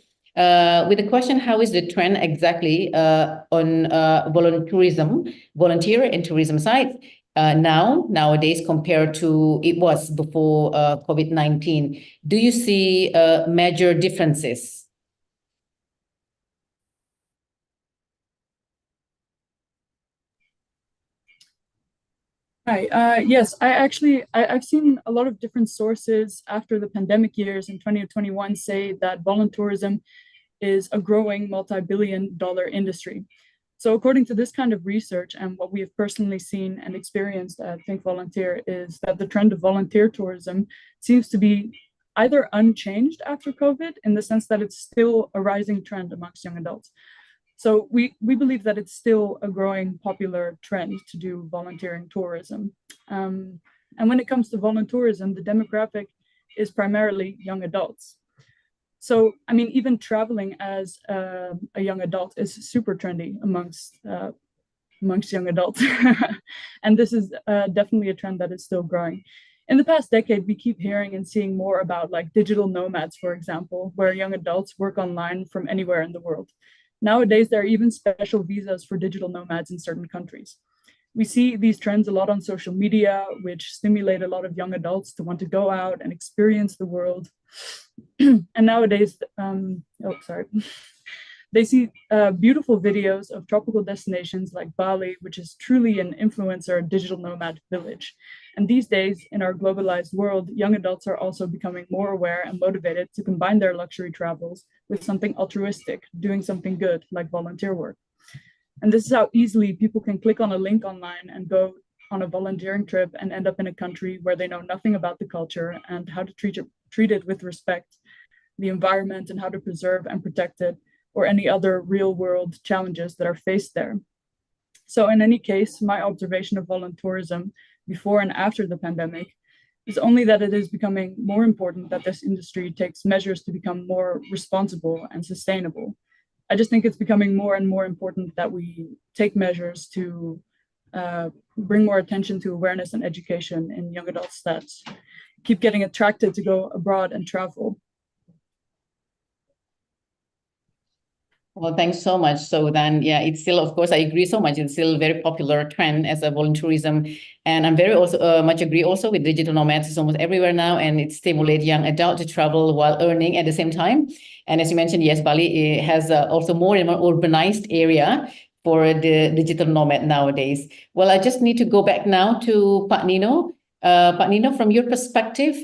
with the question, how is the trend exactly on volunteer and tourism side nowadays compared to it was before COVID-19? Do you see major differences? Hi. Yes, I've seen a lot of different sources after the pandemic years in 2021 say that voluntourism is a growing multi-billion-dollar industry. So according to this kind of research and what we have personally seen and experienced at Think Volunteer is that the trend of volunteer tourism seems to be either unchanged after COVID, in the sense that it's still a rising trend amongst young adults. So we believe that it's still a growing popular trend to do volunteering tourism. And when it comes to voluntourism, the demographic is primarily young adults. So, I mean, even traveling as a young adult is super trendy amongst young adults. And this is definitely a trend that is still growing. In the past decade, we keep hearing and seeing more about like digital nomads, for example, where young adults work online from anywhere in the world. Nowadays, there are even special visas for digital nomads in certain countries. We see these trends a lot on social media, which stimulate a lot of young adults to want to go out and experience the world. And nowadays, they see beautiful videos of tropical destinations like Bali, which is truly an influencer digital nomad village. And these days, in our globalized world, young adults are also becoming more aware and motivated to combine their luxury travels with something altruistic, doing something good like volunteer work. And this is how easily people can click on a link online and go on a volunteering trip and end up in a country where they know nothing about the culture and how to treat it with respect, the environment, and how to preserve and protect it, or any other real world challenges that are faced there. So in any case, my observation of voluntourism before and after the pandemic is only that it is becoming more important that this industry takes measures to become more responsible and sustainable. I just think it's becoming more and more important that we take measures to bring more attention to awareness and education in young adults that keep getting attracted to go abroad and travel. Well, thanks so much. So then, yeah, it's still, of course, I agree so much. It's still a very popular trend as a volunteerism. And I'm very also much agree also with digital nomads. It's almost everywhere now, and it stimulates young adults to travel while earning at the same time. And as you mentioned, yes, Bali has also more and more urbanized area for the digital nomad nowadays. Well, I just need to go back now to Pak Nino. Pak Nino, from your perspective,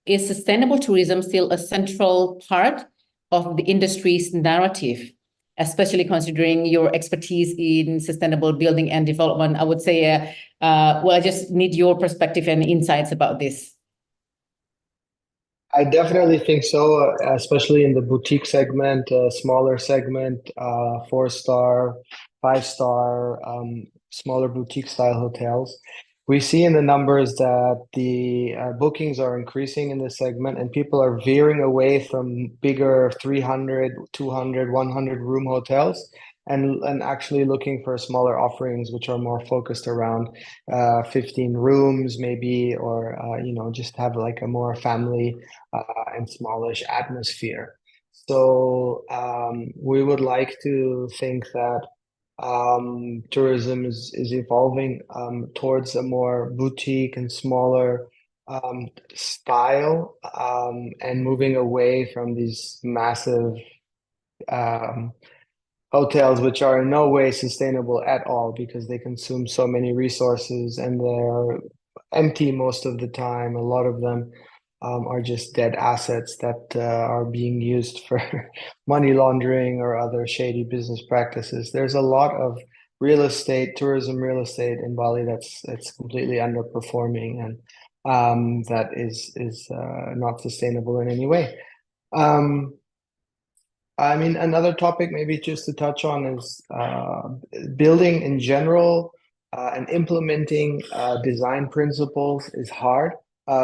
is sustainable tourism still a central part of the industry's narrative, especially considering your expertise in sustainable building and development? I would say, well, I just need your perspective and insights about this. I definitely think so, especially in the boutique segment, smaller segment, 4-star, 5-star, smaller boutique style hotels. We see in the numbers that the bookings are increasing in this segment, and people are veering away from bigger 300, 200, 100 room hotels and actually looking for smaller offerings which are more focused around 15 rooms maybe, or just have like a more family and smallish atmosphere. So we would like to think that tourism is evolving towards a more boutique and smaller style, and moving away from these massive hotels, which are in no way sustainable at all because they consume so many resources and they're empty most of the time. A lot of them are just dead assets that are being used for money laundering or other shady business practices. There's a lot of real estate, tourism real estate in Bali that's completely underperforming, and that is not sustainable in any way. I mean, another topic maybe just to touch on is building in general and implementing design principles is hard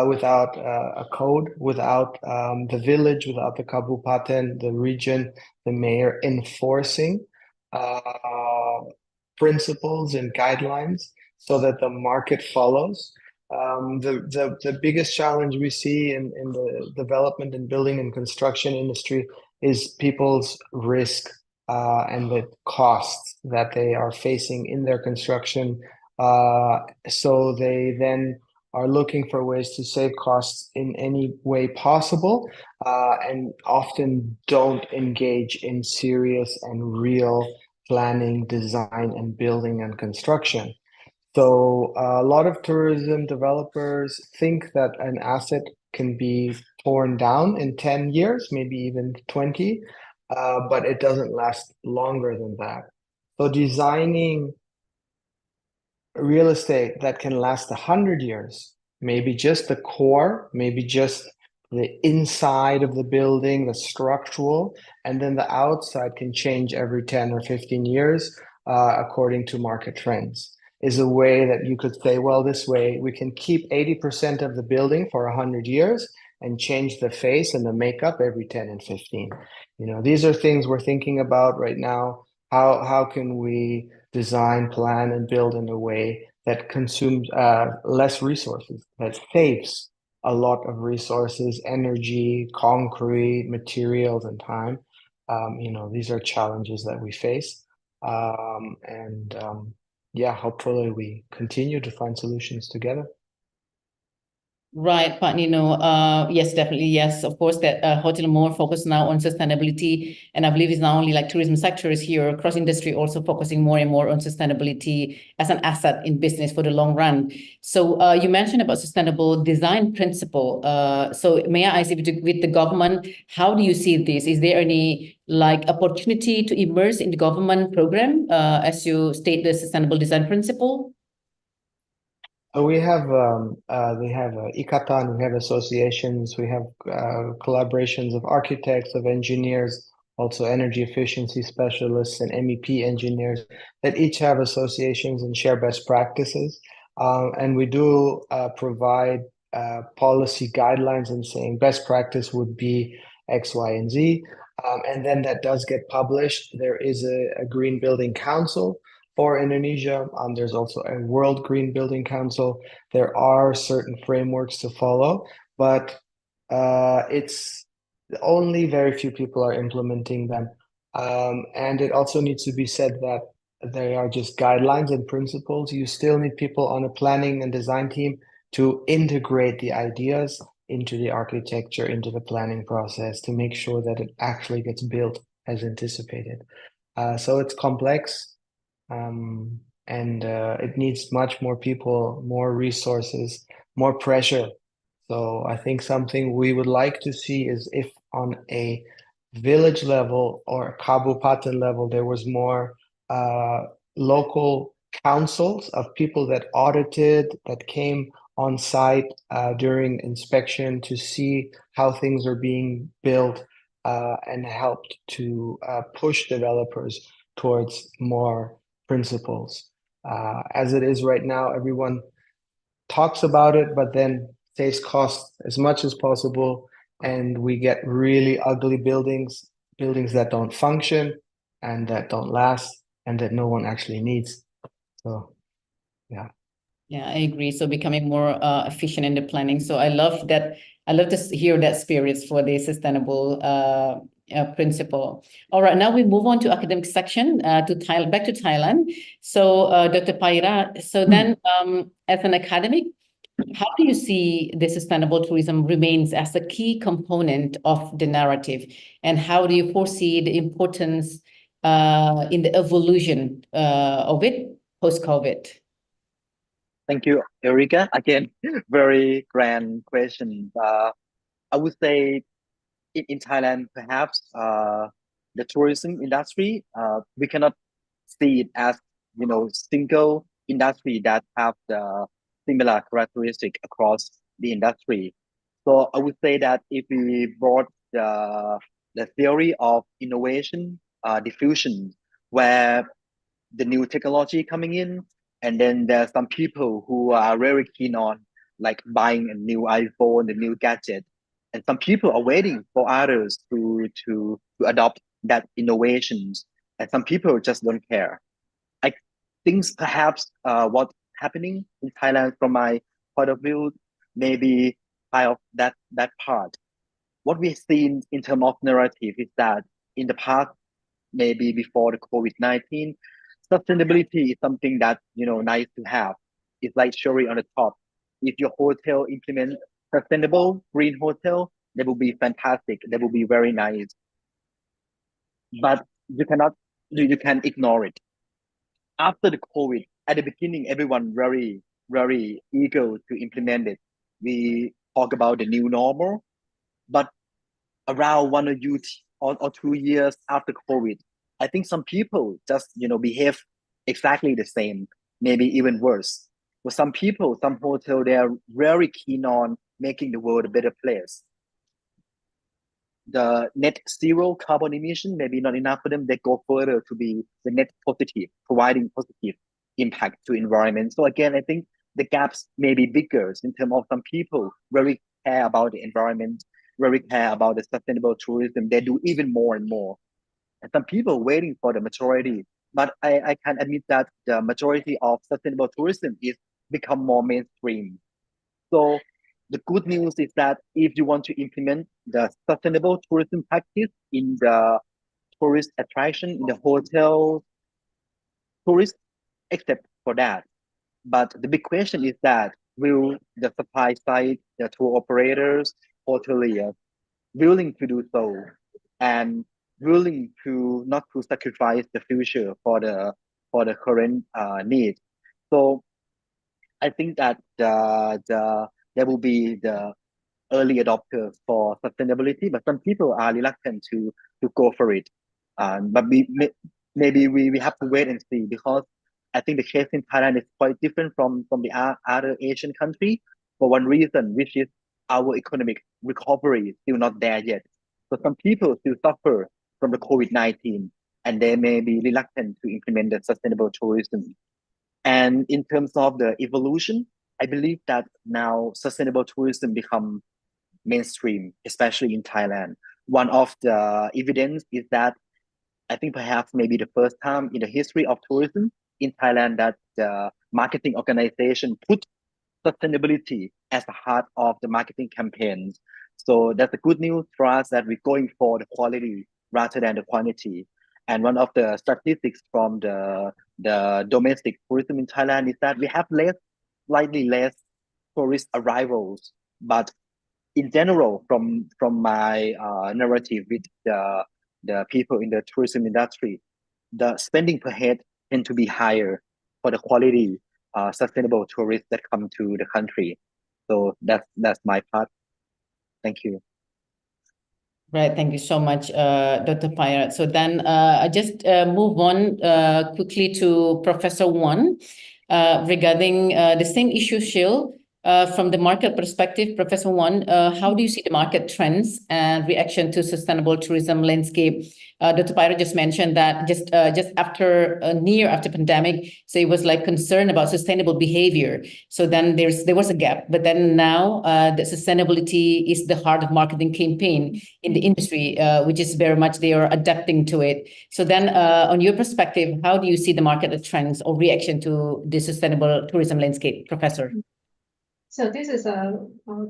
without a code, without the village, without the kabupaten, the region, the mayor enforcing principles and guidelines so that the market follows. The biggest challenge we see in the development and building and construction industry is people's risk and the costs that they are facing in their construction. So they then are looking for ways to save costs in any way possible, and often don't engage in serious and real planning, design, and building and construction. So a lot of tourism developers think that an asset can be torn down in 10 years, maybe even 20, but it doesn't last longer than that. So designing real estate that can last 100 years, maybe just the core, maybe just the inside of the building, the structural, and then the outside can change every 10 or 15 years according to market trends, is a way that you could say, well, this way we can keep 80% of the building for 100 years and change the face and the makeup every 10 and 15. These are things we're thinking about right now. How can we design, plan, and build in a way that consumes less resources, that saves a lot of resources, energy, concrete, materials, and time. These are challenges that we face. Yeah, hopefully we continue to find solutions together. Right, Pak Nino. Yes, definitely. Yes, of course, that hotel more focused now on sustainability. And I believe it's not only like tourism sector is here, across industry also focusing more and more on sustainability as an asset in business for the long run. So you mentioned about sustainable design principle. So may I ask, with the government, how do you see this? Is there any like opportunity to immerse in the government program as you state the sustainable design principle? We have ikatan, we have associations, we have collaborations of architects, of engineers, also energy efficiency specialists and MEP engineers that each have associations and share best practices. And we do provide policy guidelines and saying best practice would be X, Y, and Z. And then that does get published. There is a Green Building Council for Indonesia. There's also a World Green Building Council. There are certain frameworks to follow, but it's only very few people are implementing them. And it also needs to be said that they are just guidelines and principles. You still need people on a planning and design team to integrate the ideas into the architecture, into the planning process to make sure that it actually gets built as anticipated. So it's complex. and it needs much more people, more resources, more pressure. So I think something we would like to see is if on a village level or Kabupaten level, there was more local councils of people that audited, that came on site during inspection to see how things are being built and helped to push developers towards more principles. As it is right now, everyone talks about it, but then saves costs as much as possible, and we get really ugly buildings, buildings that don't function and that don't last and that no one actually needs. So, yeah. Yeah, I agree. So becoming more efficient in the planning. So I love that. I love to hear that spirits for the sustainable principle. All right, now we move on to academic section back to Thailand. So Dr. Paira, so then as an academic, how do you see the sustainable tourism remains as a key component of the narrative, and how do you foresee the importance in the evolution of it post-COVID? Thank you, Erika. Again, very grand question. I would say in Thailand, perhaps the tourism industry, we cannot see it as single industry that have the similar characteristic across the industry. So I would say that if we brought the theory of innovation diffusion, where the new technology coming in, and then there are some people who are very keen on like buying a new iPhone, a new gadget, and some people are waiting for others to adopt that innovations, and some people just don't care. I think perhaps what's happening in Thailand from my point of view, maybe kind of that part. What we've seen in terms of narrative is that in the past, maybe before the COVID-19, sustainability is something that nice to have. It's like cherry on the top. If your hotel implements sustainable green hotel, that will be fantastic. That will be very nice. But you can ignore it. After the COVID, at the beginning, everyone very eager to implement it. We talk about the new normal, but around 1 or 2 years after COVID, I think some people just behave exactly the same, maybe even worse. For some people, some hotel, they are very keen on making the world a better place. The net zero carbon emission maybe not enough for them. They go further to be the net positive, providing positive impact to environment. So again, I think the gaps may be bigger in terms of some people very care about the environment, very care about the sustainable tourism. They do even more and more. And some people waiting for the majority. But I can admit that the majority of sustainable tourism is become more mainstream. So the good news is that if you want to implement the sustainable tourism practice in the tourist attraction, in the hotel, tourists accept for that. But the big question is that will the supply side, the tour operators, hoteliers, willing to do so and willing to not to sacrifice the future for the current need. So I think that there will be the early adopters for sustainability, but some people are reluctant to go for it. But maybe we have to wait and see, because I think the case in Thailand is quite different from the other Asian country for one reason, which is our economic recovery is still not there yet. So some people still suffer from the COVID-19, and they may be reluctant to implement the sustainable tourism. And in terms of the evolution, I believe that now sustainable tourism become mainstream, especially in Thailand. One of the evidence is that I think perhaps maybe the first time in the history of tourism in Thailand that the marketing organization put sustainability as the heart of the marketing campaigns. So that's the good news for us, that we're going for the quality rather than the quantity. And one of the statistics from the domestic tourism in Thailand is that we have slightly less tourist arrivals. But in general, from my narrative with the people in the tourism industry, the spending per head tend to be higher for the quality sustainable tourists that come to the country. So that's my part. Thank you. Right, thank you so much, Dr. Pyra. So then I just move on quickly to Professor Wan regarding the same issue, Shil. From the market perspective, Professor Wan, how do you see the market trends and reaction to sustainable tourism landscape? Dr. Pyra just mentioned that just after after pandemic, so it was like concern about sustainable behavior. So then there was a gap, but then now the sustainability is the heart of marketing campaign in the industry, which is very much they are adapting to it. So then on your perspective, how do you see the market trends or reaction to the sustainable tourism landscape, Professor? So this is a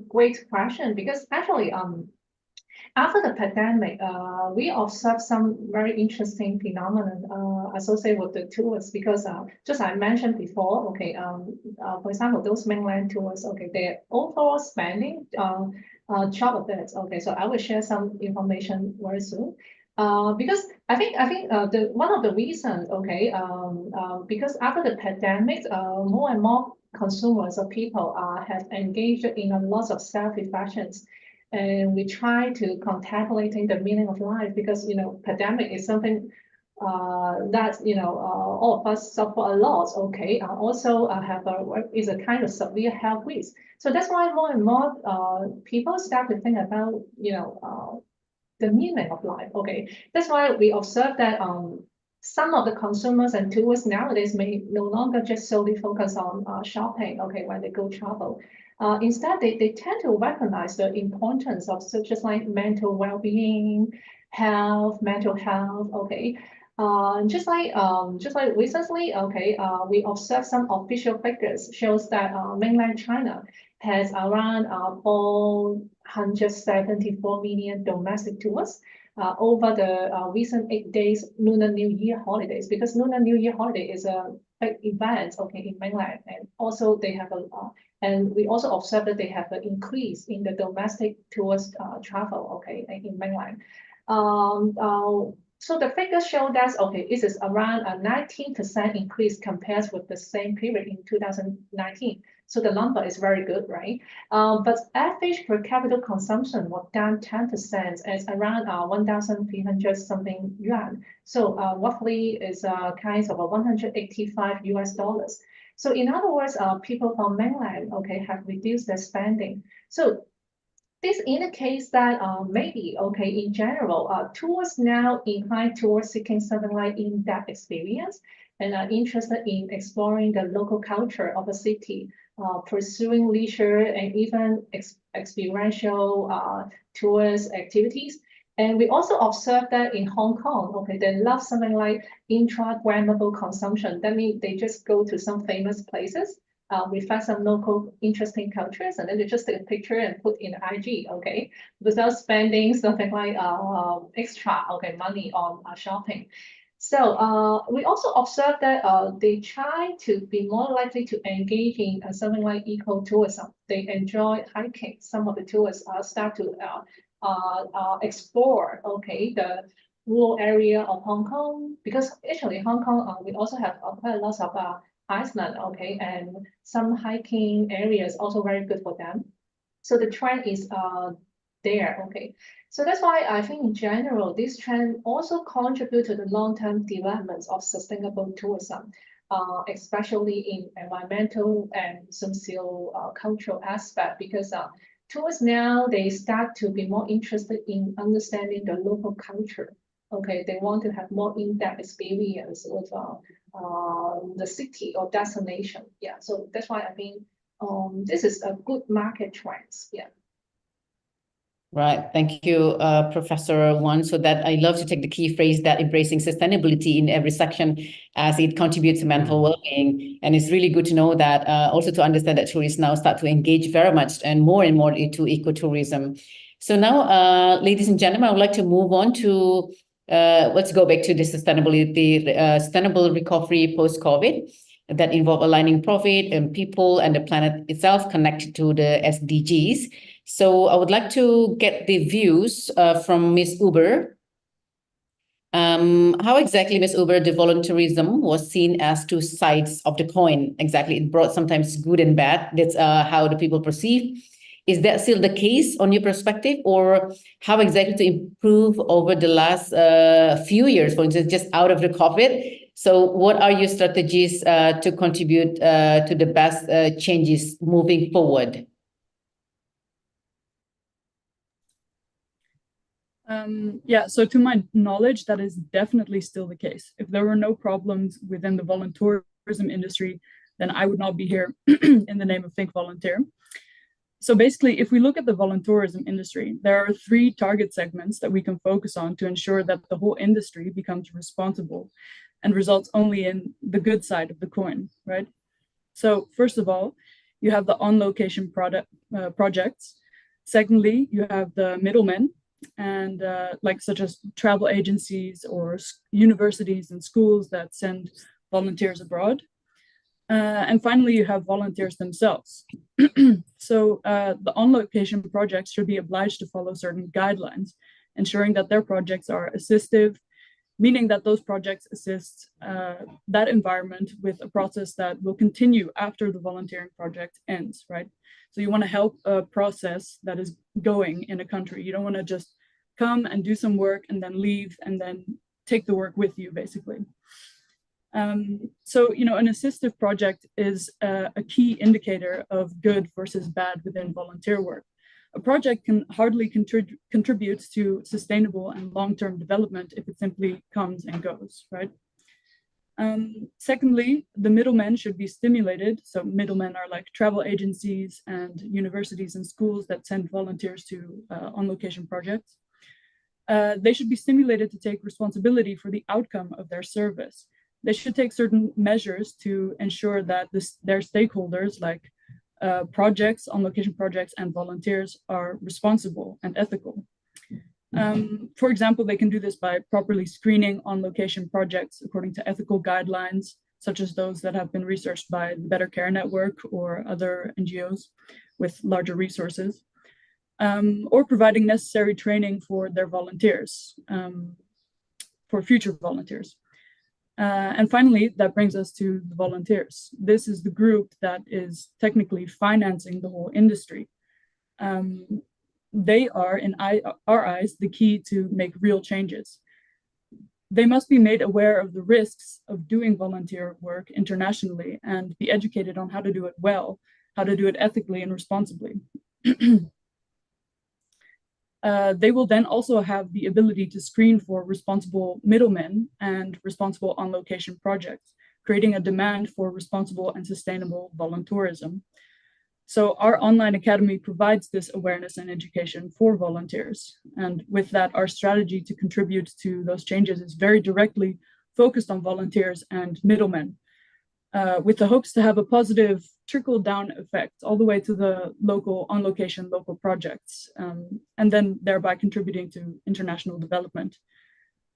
great question because actually, after the pandemic, we observed some very interesting phenomenon associated with the tours because just I mentioned before, okay, for example, those mainland tours, okay, their overall spending drop a bit. Okay, so I will share some information very soon. Because I think the one of the reasons, okay, because after the pandemic, more and more consumers or people have engaged in a lot of self-reflections. And we try to contemplating the meaning of life because, pandemic is something that, all of us suffer a lot, okay, also is a kind of severe health risk. So that's why more and more people start to think about, the meaning of life, okay. That's why we observe that some of the consumers and tourists nowadays may no longer just solely focus on shopping, okay, when they go travel. Instead, they tend to recognize the importance of such as like mental well-being, mental health, okay. Just like recently, okay, we observed some official figures shows that mainland China has around 474 million domestic tourists over the recent 8 days Lunar New Year holidays, because Lunar New Year holiday is a big event, okay, in mainland, and also they have and we also observed that they have an increase in the domestic tourist travel, okay, in mainland. So the figures show that, okay, this is around a 19% increase compared with the same period in 2019. So the number is very good, right? But average per capita consumption was down 10% as around 1,300 something yuan. So roughly is kind of a $185. So in other words, people from mainland, okay, have reduced their spending. So this indicates that maybe, okay, in general, tourists now inclined towards seeking something like in-depth experience and are interested in exploring the local culture of a city, pursuing leisure and even experiential tourist activities. And we also observe that in Hong Kong, okay, they love something like intra-grammable consumption. That means they just go to some famous places, reflect some local interesting cultures, and then they just take a picture and put in IG, okay, without spending something like extra, okay, money on shopping. So we also observe that they try to be more likely to engage in something like ecotourism. They enjoy hiking. Some of the tourists start to explore, okay, the rural area of Hong Kong, because actually Hong Kong, we also have quite a lot of Iceland, okay, and some hiking areas also very good for them. So the trend is there, okay. So that's why I think in general, this trend also contribute to the long-term development of sustainable tourism, especially in environmental and socio-cultural aspect, because tourists now, they start to be more interested in understanding the local culture. Okay, they want to have more in-depth experience with the city or destination. Yeah, so that's why I think this is a good market trend. Yeah. Right. Thank you, Professor Wan. So that I love to take the key phrase that embracing sustainability in every section as it contributes to mental well-being. And it's really good to know that also to understand that tourists now start to engage very much and more into ecotourism. So now, ladies and gentlemen, I would like to move on to, let's go back to the sustainable recovery post-COVID that involve aligning profit and people and the planet itself connected to the SDGs. So I would like to get the views from Ms. Uber. How exactly, Ms. Uber, the volunteerism was seen as two sides of the coin? Exactly, it brought sometimes good and bad. That's how the people perceive. Is that still the case on your perspective, or how exactly to improve over the last few years, for instance, just out of the COVID? So what are your strategies to contribute to the best changes moving forward? Yeah, so to my knowledge, that is definitely still the case. If there were no problems within the volunteerism industry, then I would not be here in the name of Think Volunteer. So basically, if we look at the volunteerism industry, there are 3 target segments that we can focus on to ensure that the whole industry becomes responsible and results only in the good side of the coin, right? So first of all, you have the on-location projects. Secondly, you have the middlemen, and like such as travel agencies or universities and schools that send volunteers abroad. And finally, you have volunteers themselves. So the on-location projects should be obliged to follow certain guidelines, ensuring that their projects are assistive, meaning that those projects assist that environment with a process that will continue after the volunteering project ends, right? So you want to help a process that is going in a country. You don't want to just come and do some work and then leave and then take the work with you, basically. So, an assistive project is a key indicator of good versus bad within volunteer work. A project can hardly contribute to sustainable and long-term development if it simply comes and goes, right? Secondly, the middlemen should be stimulated. So middlemen are like travel agencies and universities and schools that send volunteers to on-location projects. They should be stimulated to take responsibility for the outcome of their service. They should take certain measures to ensure that their stakeholders, like projects, on-location projects, and volunteers, are responsible and ethical. For example, they can do this by properly screening on-location projects according to ethical guidelines, such as those that have been researched by the Better Care Network or other NGOs with larger resources, or providing necessary training for their volunteers, for future volunteers. And finally, that brings us to the volunteers. This is the group that is technically financing the whole industry. They are, in our eyes, the key to make real changes. They must be made aware of the risks of doing volunteer work internationally and be educated on how to do it well, how to do it ethically and responsibly. They will then also have the ability to screen for responsible middlemen and responsible on-location projects, creating a demand for responsible and sustainable volunteerism. So our online academy provides this awareness and education for volunteers. And with that, our strategy to contribute to those changes is very directly focused on volunteers and middlemen, with the hopes to have a positive trickle-down effect all the way to the local, on-location local projects, and then thereby contributing to international development.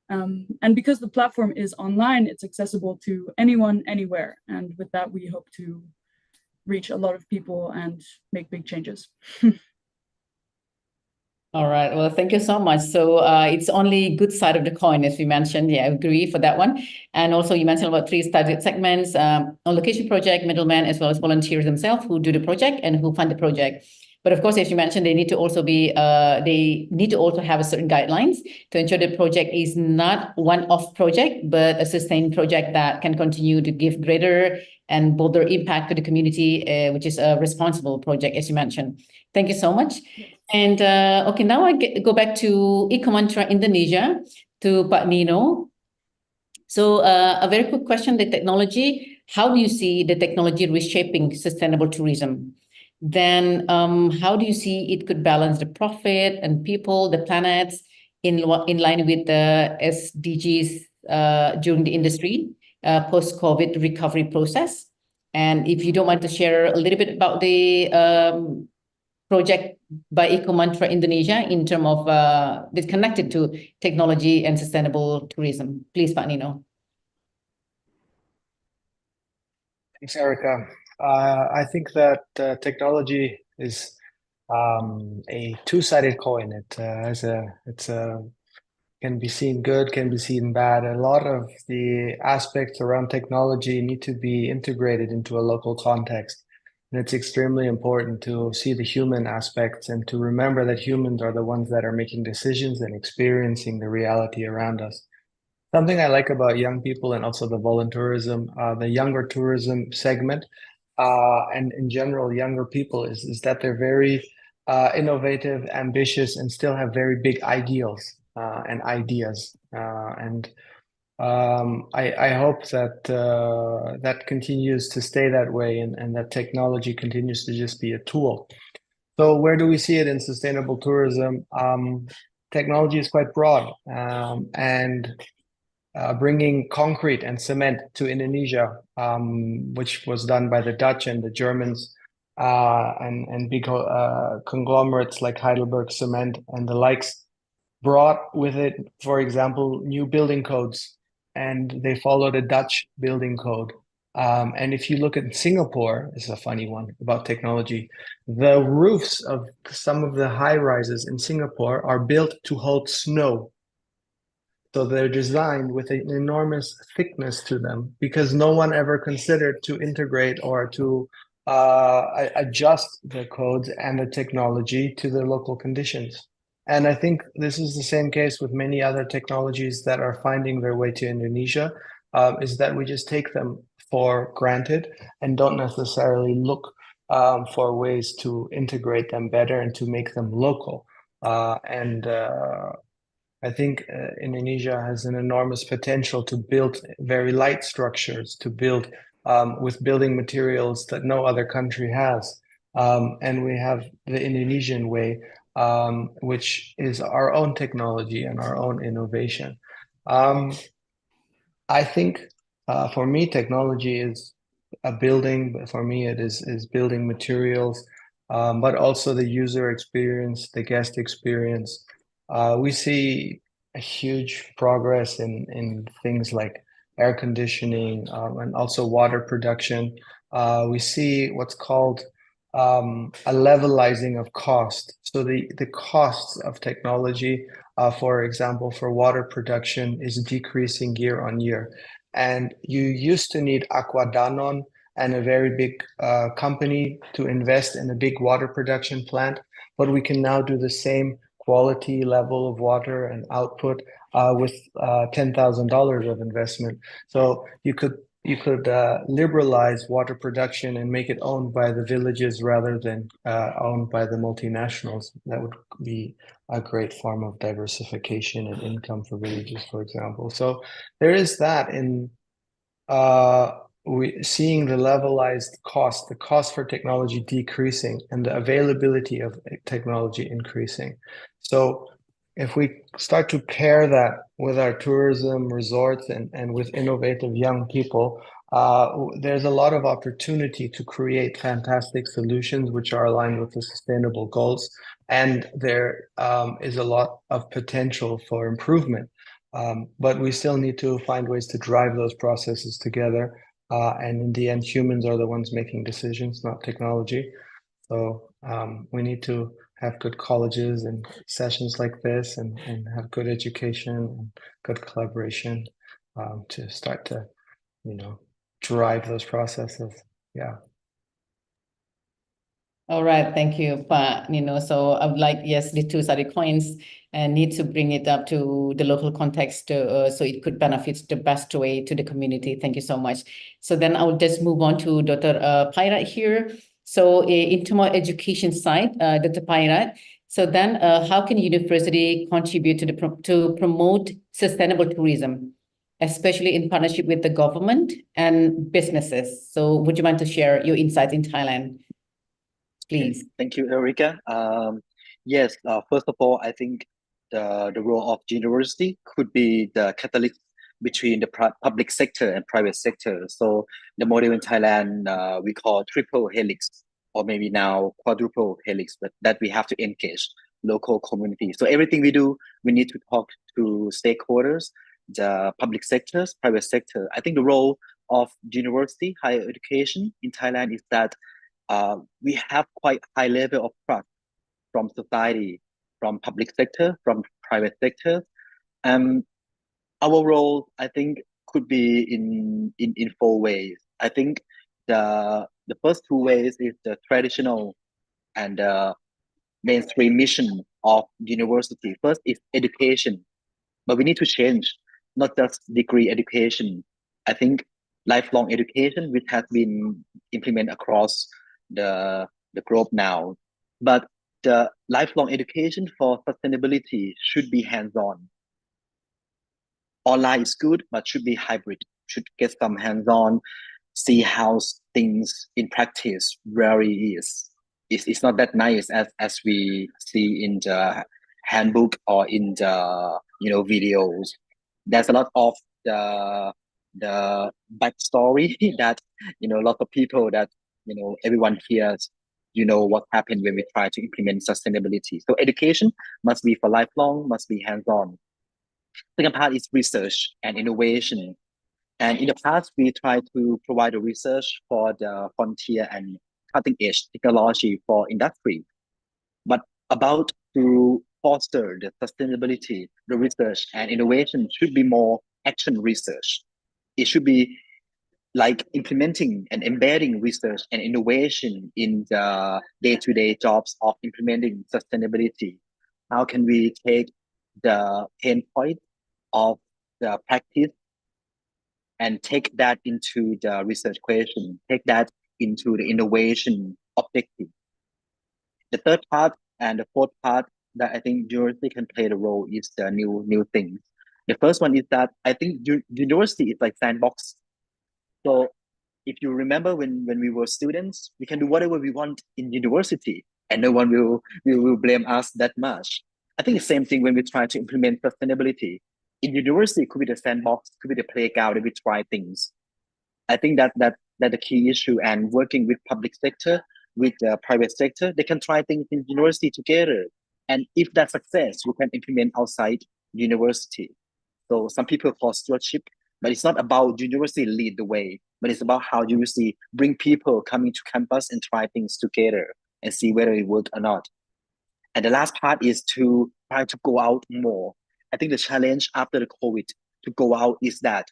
And because the platform is online, it's accessible to anyone, anywhere. And with that, we hope to reach a lot of people and make big changes. All right. Well, thank you so much. So it's only good side of the coin, as we mentioned. Yeah, I agree for that one. And also you mentioned about 3 target segments, on-location project, middlemen, as well as volunteers themselves who do the project and who fund the project. But of course, as you mentioned, they need to also be, they need to also have a certain guidelines to ensure the project is not one-off project, but a sustained project that can continue to give greater and bolder impact to the community, which is a responsible project, as you mentioned. Thank you so much. And okay, now I go back to Ecomantra Indonesia, to Pak Nino. So a very quick question, the technology, how do you see the technology reshaping sustainable tourism? Then how do you see it could balance the profit and people, the planet, in line with the SDGs during the industry post-COVID recovery process? And if you don't mind to share a little bit about the project by Ecomantra Indonesia in terms of it's connected to technology and sustainable tourism. Please, Pak Nino. Thanks, Erica. I think that technology is a two-sided coin. It's a can be seen good, can be seen bad. A lot of the aspects around technology need to be integrated into a local context. And it's extremely important to see the human aspects and to remember that humans are the ones that are making decisions and experiencing the reality around us. Something I like about young people and also the voluntourism, the younger tourism segment, and in general, younger people is that they're very innovative, ambitious, and still have very big ideals and ideas. I hope that that continues to stay that way and that technology continues to just be a tool. So where do we see it in sustainable tourism? Technology is quite broad, and bringing concrete and cement to Indonesia, which was done by the Dutch and the Germans, and big conglomerates like Heidelberg Cement and the likes, brought with it, for example, new building codes, and they followed a Dutch building code. And if you look at Singapore, it's a funny one about technology. The roofs of some of the high rises in Singapore are built to hold snow. So they're designed with an enormous thickness to them because no one ever considered to integrate or to adjust the codes and the technology to the local conditions. And I think this is the same case with many other technologies that are finding their way to Indonesia, is that we just take them for granted and don't necessarily look for ways to integrate them better and to make them local. I think Indonesia has an enormous potential to build very light structures, to build with building materials that no other country has. And we have the Indonesian way, which is our own technology and our own innovation. I think for me, technology is a building, but for me, it is building materials, but also the user experience, the guest experience. We see a huge progress in things like air conditioning and also water production. We see what's called a levelizing of cost. So the costs of technology, for example, for water production is decreasing year on year. And you used to need Aquadanon and a very big company to invest in a big water production plant, but we can now do the same quality level of water and output with $10,000 of investment. So you could liberalize water production and make it owned by the villages rather than owned by the multinationals. That would be a great form of diversification and income for villages, for example. So there is that in seeing the levelized cost, the cost for technology decreasing and the availability of technology increasing. So if we start to pair that with our tourism resorts and with innovative young people, there's a lot of opportunity to create fantastic solutions which are aligned with the sustainable goals. And there is a lot of potential for improvement. But we still need to find ways to drive those processes together. And in the end, humans are the ones making decisions, not technology. So we need to have good colleges and sessions like this and have good education and good collaboration to start to, drive those processes. Yeah. All right, thank you, Pa Nino. So I would like, yes, the two study points and need to bring it up to the local context so it could benefit the best way to the community. Thank you so much. So then I will just move on to Dr. Pairat here. So in terms of education side, Dr. Pairat, so then how can university contribute to promote sustainable tourism, especially in partnership with the government and businesses? So would you mind to share your insights in Thailand? Please. Thank you, Erika. Yes, first of all, I think the role of university could be the catalyst between the public sector and private sector. So the model in Thailand, we call triple helix, or maybe now quadruple helix, but that we have to engage local communities. So everything we do, we need to talk to stakeholders, the public sectors, private sector. I think the role of university, higher education in Thailand is that we have quite high level of trust from society, from public sector, from private sector. Our role, I think, could be in four ways. I think the first two ways is the traditional and mainstream mission of university. First is education, but we need to change, not just degree education. I think lifelong education, which has been implemented across the globe now, but the lifelong education for sustainability should be hands-on. Online is good, but should be hybrid. Should get some hands-on, see how things in practice really is. It's not that nice as we see in the handbook or in the videos. There's a lot of the backstory that lots of people that everyone hears. What happened when we try to implement sustainability. So education must be for lifelong, must be hands-on. Second part is research and innovation. And in the past, we tried to provide the research for the frontier and cutting edge technology for industry. But about to foster the sustainability, the research and innovation should be more action research. It should be like implementing and embedding research and innovation in the day-to-day jobs of implementing sustainability. How can we take the pain point of the practice and take that into the research question, take that into the innovation objective. The third part and the fourth part that I think university can play the role is the new things. The first one is that I think university is like sandbox. So if you remember when we were students, we can do whatever we want in university and no one will blame us that much. I think the same thing when we try to implement sustainability. In university, it could be the sandbox, could be the playground where we try things. I think that's the key issue. And working with public sector, with the private sector, they can try things in university together. And if that's success, we can implement outside university. So some people call stewardship, but it's not about university lead the way, but it's about how university bring people coming to campus and try things together and see whether it works or not. And the last part is to try to go out more. I think the challenge after the COVID to go out is that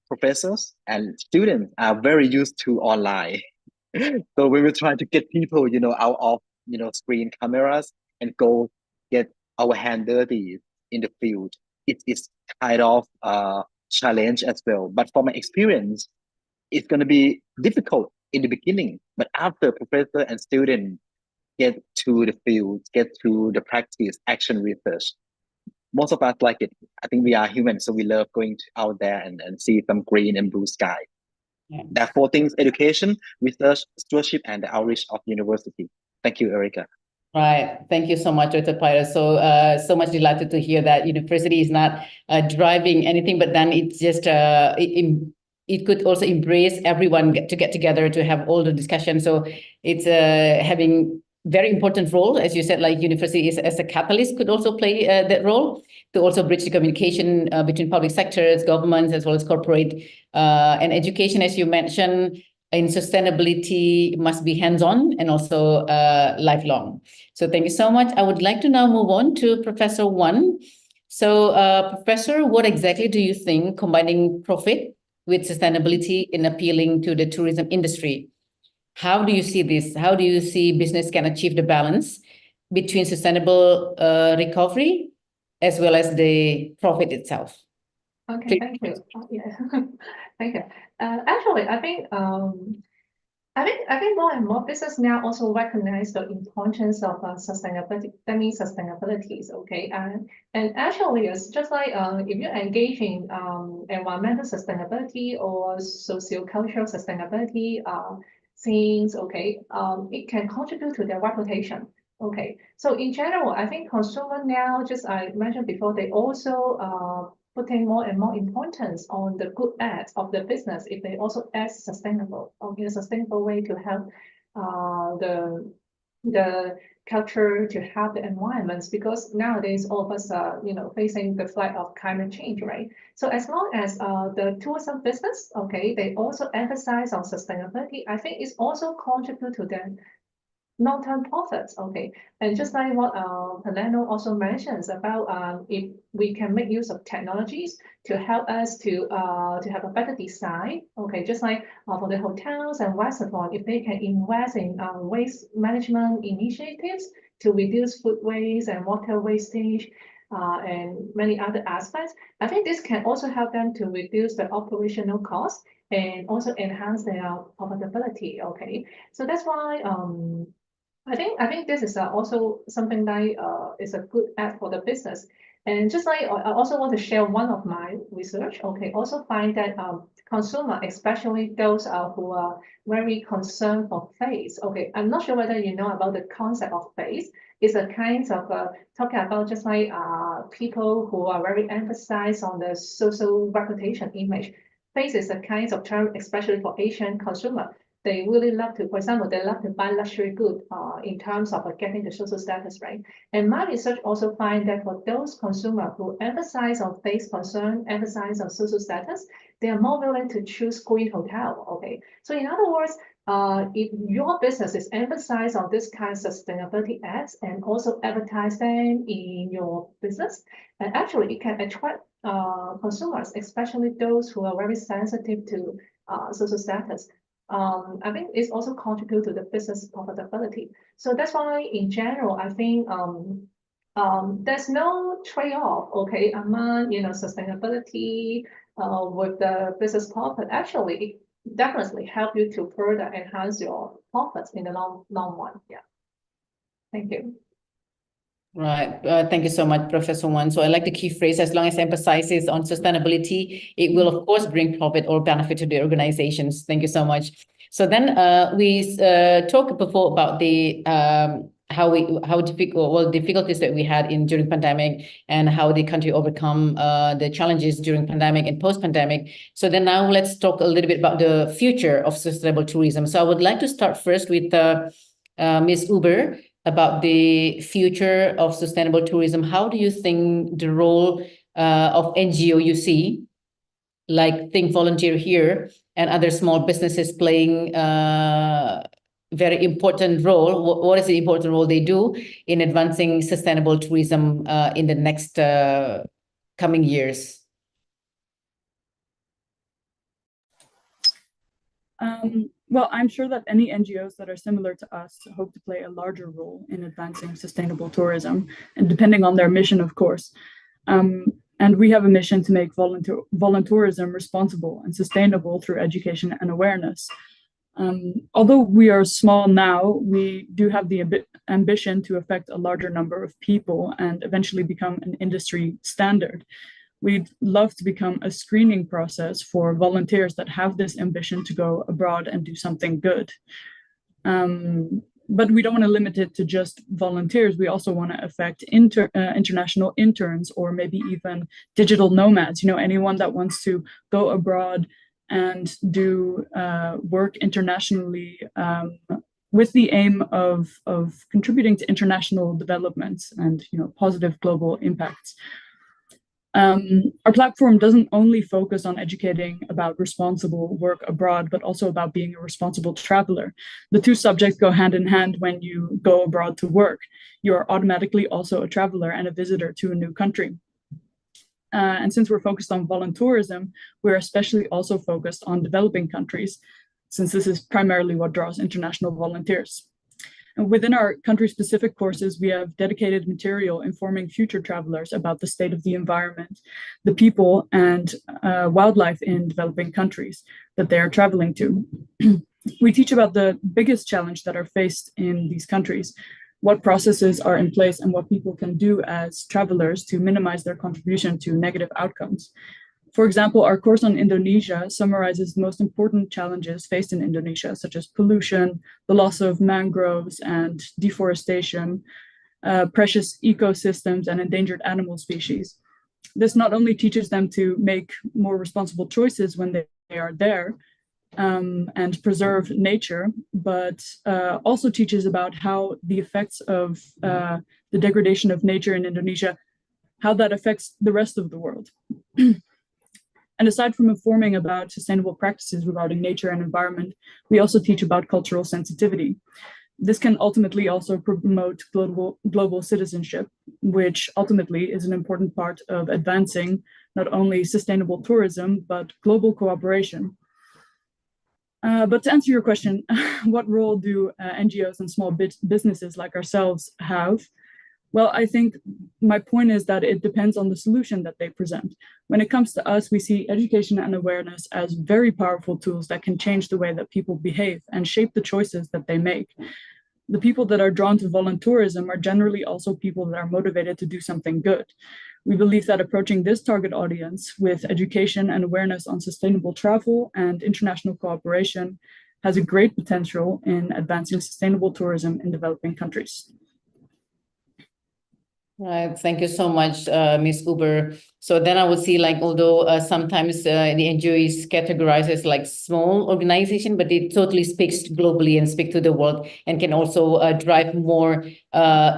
professors and students are very used to online. So we will try to get people, out of, screen cameras and go get our hand dirty in the field. It's kind of a challenge as well. But from my experience, it's going to be difficult in the beginning. But after professor and student get to the field, get to the practice, action research, most of us like it. I think we are human, so we love going out there and see some green and blue sky. Yeah. There are four things: education, research, stewardship, and the outreach of university. Thank you, Erica. Right. Thank you so much, Dr. Pyra. So much delighted to hear that university is not driving anything, but then it's just it could also embrace everyone to get together to have all the discussion. So it's having very important role, as you said, like university is as a catalyst could also play that role to also bridge the communication between public sectors, governments, as well as corporate and education, as you mentioned. In sustainability must be hands-on and also lifelong. So thank you so much. I would like to now move on to Professor Wan. So Professor, what exactly do you think combining profit with sustainability in appealing to the tourism industry? How do you see this? How do you see business can achieve the balance between sustainable recovery as well as the profit itself? Okay, thank you. Yeah, thank you. Actually, I think more and more business now also recognize the importance of sustainability. That means sustainability. Okay, and actually, it's just like if you're engaging environmental sustainability or socio-cultural sustainability things, okay, it can contribute to their reputation. Okay, so in general, I think consumer now, just I mentioned before, they also putting more and more importance on the good ads of the business if they also add sustainable or in a sustainable way to help the culture, to help the environments, because nowadays all of us are facing the threat of climate change, right? So as long as the tourism business, okay, they also emphasize on sustainability, I think it's also contribute to them long-term profits. Okay, and just like what Helena also mentions about if we can make use of technologies to help us to have a better design. Okay, just like for the hotels and restaurants, if they can invest in waste management initiatives to reduce food waste and water wastage. And many other aspects. I think this can also help them to reduce the operational costs and also enhance their profitability. Okay, so that's why I think this is also something that is a good add for the business. And just like I also want to share one of my research. Okay, also find that consumer, especially those who are very concerned for face. Okay, I'm not sure whether you know about the concept of face. It's a kind of talking about just like people who are very emphasized on the social reputation image. Face is a kind of term, especially for Asian consumer. They really love to, for example, they love to buy luxury goods in terms of getting the social status, right? And my research also find that for those consumers who emphasize on face concern, emphasize on social status, they are more willing to choose green hotel. Okay, so in other words, if your business is emphasized on this kind of sustainability ads and also advertise them in your business, and actually it can attract consumers, especially those who are very sensitive to social status. I think it's also contribute to the business profitability. So that's why in general, I think there's no trade-off, okay, among sustainability with the business profit. Actually, it definitely help you to further enhance your profits in the long run. Yeah. Thank you. Right. Thank you so much, Professor Wan. So I like the key phrase, as long as emphasizes on sustainability, it will, of course, bring profit or benefit to the organizations. Thank you so much. So then we talked before about the difficulties that we had during pandemic and how the country overcome the challenges during pandemic and post-pandemic. So then now let's talk a little bit about the future of sustainable tourism. So I would like to start first with Ms. Uber, about the future of sustainable tourism. How do you think the role of NGO you see, like Think Volunteer Here and other small businesses playing very important role? What is the important role they do in advancing sustainable tourism in the next coming years? Well, I'm sure that any NGOs that are similar to us hope to play a larger role in advancing sustainable tourism, and depending on their mission, of course. And we have a mission to make voluntourism responsible and sustainable through education and awareness. Although we are small now, we do have the ambition to affect a larger number of people and eventually become an industry standard. We'd love to become a screening process for volunteers that have this ambition to go abroad and do something good. But we don't want to limit it to just volunteers. We also want to affect international interns, or maybe even digital nomads, anyone that wants to go abroad and do work internationally with the aim of contributing to international developments and positive global impacts. Our platform doesn't only focus on educating about responsible work abroad, but also about being a responsible traveler. The two subjects go hand in hand when you go abroad to work. You are automatically also a traveler and a visitor to a new country. And since we're focused on voluntourism, we're especially also focused on developing countries, since this is primarily what draws international volunteers. And within our country-specific courses, we have dedicated material informing future travelers about the state of the environment, the people, and wildlife in developing countries that they are traveling to. We teach about the biggest challenge that are faced in these countries, what processes are in place, and what people can do as travelers to minimize their contribution to negative outcomes. For example, our course on Indonesia summarizes the most important challenges faced in Indonesia, such as pollution, the loss of mangroves and deforestation, precious ecosystems, and endangered animal species. This not only teaches them to make more responsible choices when they are there and preserve nature, but also teaches about how the effects of the degradation of nature in Indonesia, how that affects the rest of the world. And aside from informing about sustainable practices regarding nature and environment, we also teach about cultural sensitivity. This can ultimately also promote global citizenship, which ultimately is an important part of advancing not only sustainable tourism, but global cooperation. But to answer your question, what role do NGOs and small businesses like ourselves have? Well, I think my point is that it depends on the solution that they present. When it comes to us, we see education and awareness as very powerful tools that can change the way that people behave and shape the choices that they make. The people that are drawn to voluntourism are generally also people that are motivated to do something good. We believe that approaching this target audience with education and awareness on sustainable travel and international cooperation has a great potential in advancing sustainable tourism in developing countries. Right. Thank you so much, Ms. Uber. So then I would see, like, although sometimes the NGO is categorized as like small organization, but it totally speaks globally and speak to the world and can also drive more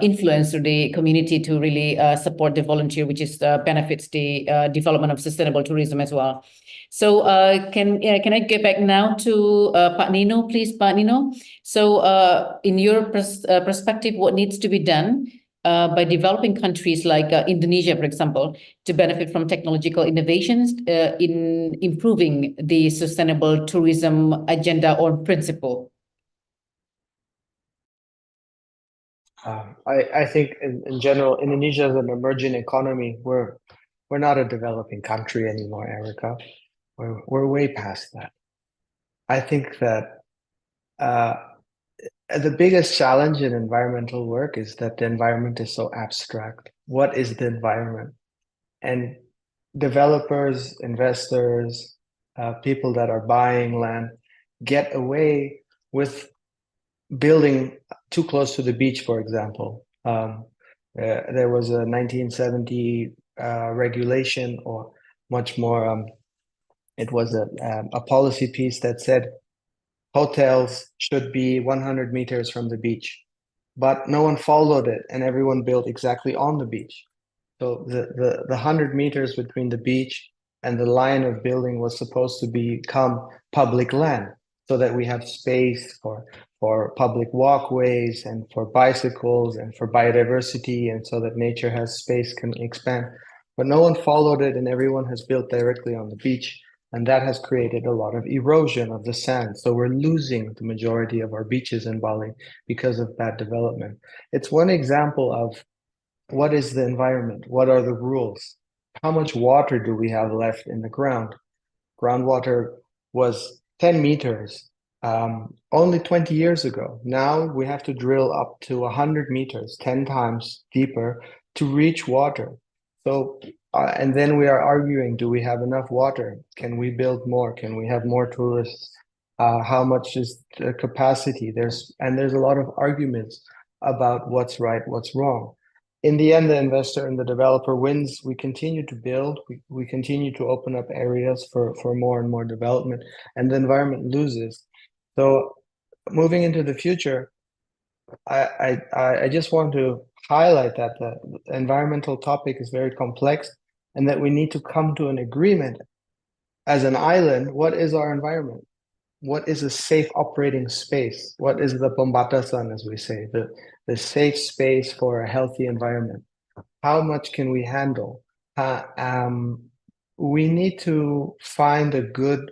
influence to the community to really support the volunteer, which is benefits the development of sustainable tourism as well. So can I get back now to Pak Nino, please, Pak Nino? So in your perspective, what needs to be done by developing countries like Indonesia, for example, to benefit from technological innovations in improving the sustainable tourism agenda or principle? I think in general, Indonesia is an emerging economy. We're not a developing country anymore, Erica. We're way past that. I think that the biggest challenge in environmental work is that the environment is so abstract. What is the environment? And developers, investors, people that are buying land get away with building too close to the beach, for example. There was a 1970 regulation, or much more, it was a policy piece that said hotels should be 100 meters from the beach, but no one followed it, and everyone built exactly on the beach. So the 100 meters between the beach and the line of building was supposed to become public land, so that we have space for public walkways and for bicycles and for biodiversity, and so that nature has space, can expand. But no one followed it, and everyone has built directly on the beach. And that has created a lot of erosion of the sand. So we're losing the majority of our beaches in Bali because of bad development. It's one example of what is the environment? What are the rules? How much water do we have left in the ground? Groundwater was 10 meters only 20 years ago. Now we have to drill up to 100 meters, 10 times deeper, to reach water. So and then we are arguing, do we have enough water? Can we build more? Can we have more tourists? How much is the capacity? There's a lot of arguments about what's right, what's wrong. In the end, the investor and the developer wins. We continue to build. We continue to open up areas for more and more development, and the environment loses. So moving into the future, I just want to highlight that the environmental topic is very complex, and that we need to come to an agreement as an island. What is our environment? What is a safe operating space? What is the pembatasan, as we say, the safe space for a healthy environment? How much can we handle? We need to find a good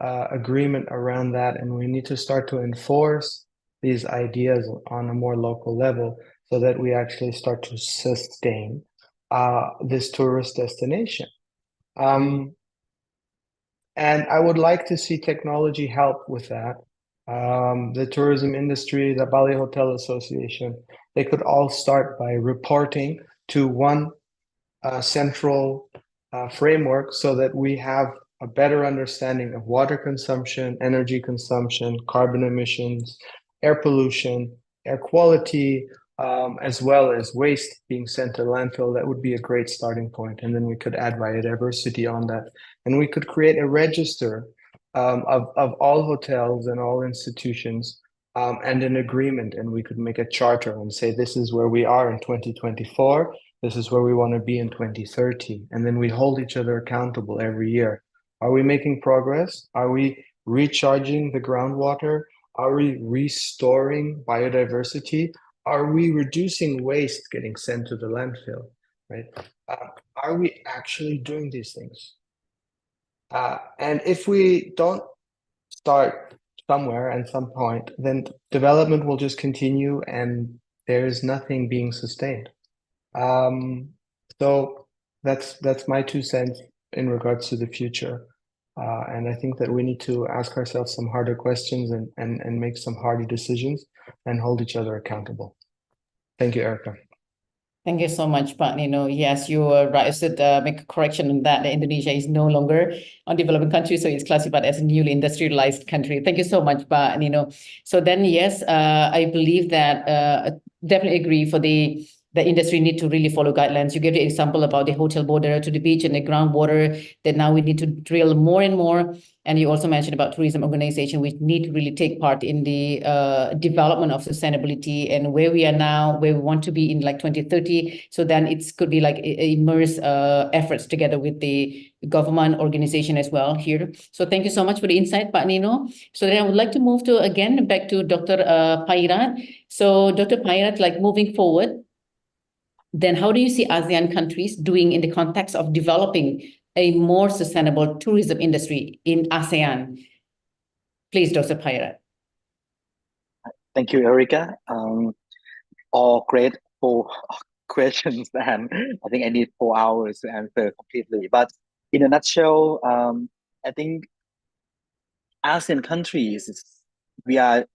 agreement around that, and we need to start to enforce these ideas on a more local level, so that we actually start to sustain this tourist destination. And I would like to see technology help with that. The tourism industry, the Bali Hotel Association, they could all start by reporting to one central framework, so that we have a better understanding of water consumption, energy consumption, carbon emissions, air pollution, air quality, as well as waste being sent to landfill. That would be a great starting point. And then we could add biodiversity on that. And we could create a register of all hotels and all institutions, and an agreement. And we could make a charter and say, this is where we are in 2024. This is where we want to be in 2030. And then we hold each other accountable every year. Are we making progress? Are we recharging the groundwater? Are we restoring biodiversity? Are we reducing waste getting sent to the landfill, right? Are we actually doing these things? And if we don't start somewhere and some point, then development will just continue and there's nothing being sustained. So that's my 2 cents in regards to the future. And I think that we need to ask ourselves some harder questions and make some harder decisions and hold each other accountable. Thank you, Erica. Thank you so much, Pak Nino. Yes, you are right. I should make a correction on that. Indonesia is no longer a developing country, so it's classified as a newly industrialized country. Thank you so much, Pak Nino. So then, yes, I believe that definitely agree for the industry need to really follow guidelines. You gave the example about the hotel border to the beach and the groundwater, that now we need to drill more and more. And you also mentioned about tourism organization, which need to really take part in the development of sustainability and where we are now, where we want to be in like 2030. So then it could be like immerse efforts together with the government organization as well here. So thank you so much for the insight, Pak Nino. So then I would like to move to again back to Dr. Pairat. So Dr. Pairat, like moving forward, then how do you see ASEAN countries doing in the context of developing a more sustainable tourism industry in ASEAN? Please, Dr. Pairat. Thank you, Erica. All great 4 questions, and I think I need 4 hours to answer completely. But in a nutshell, I think ASEAN countries, we are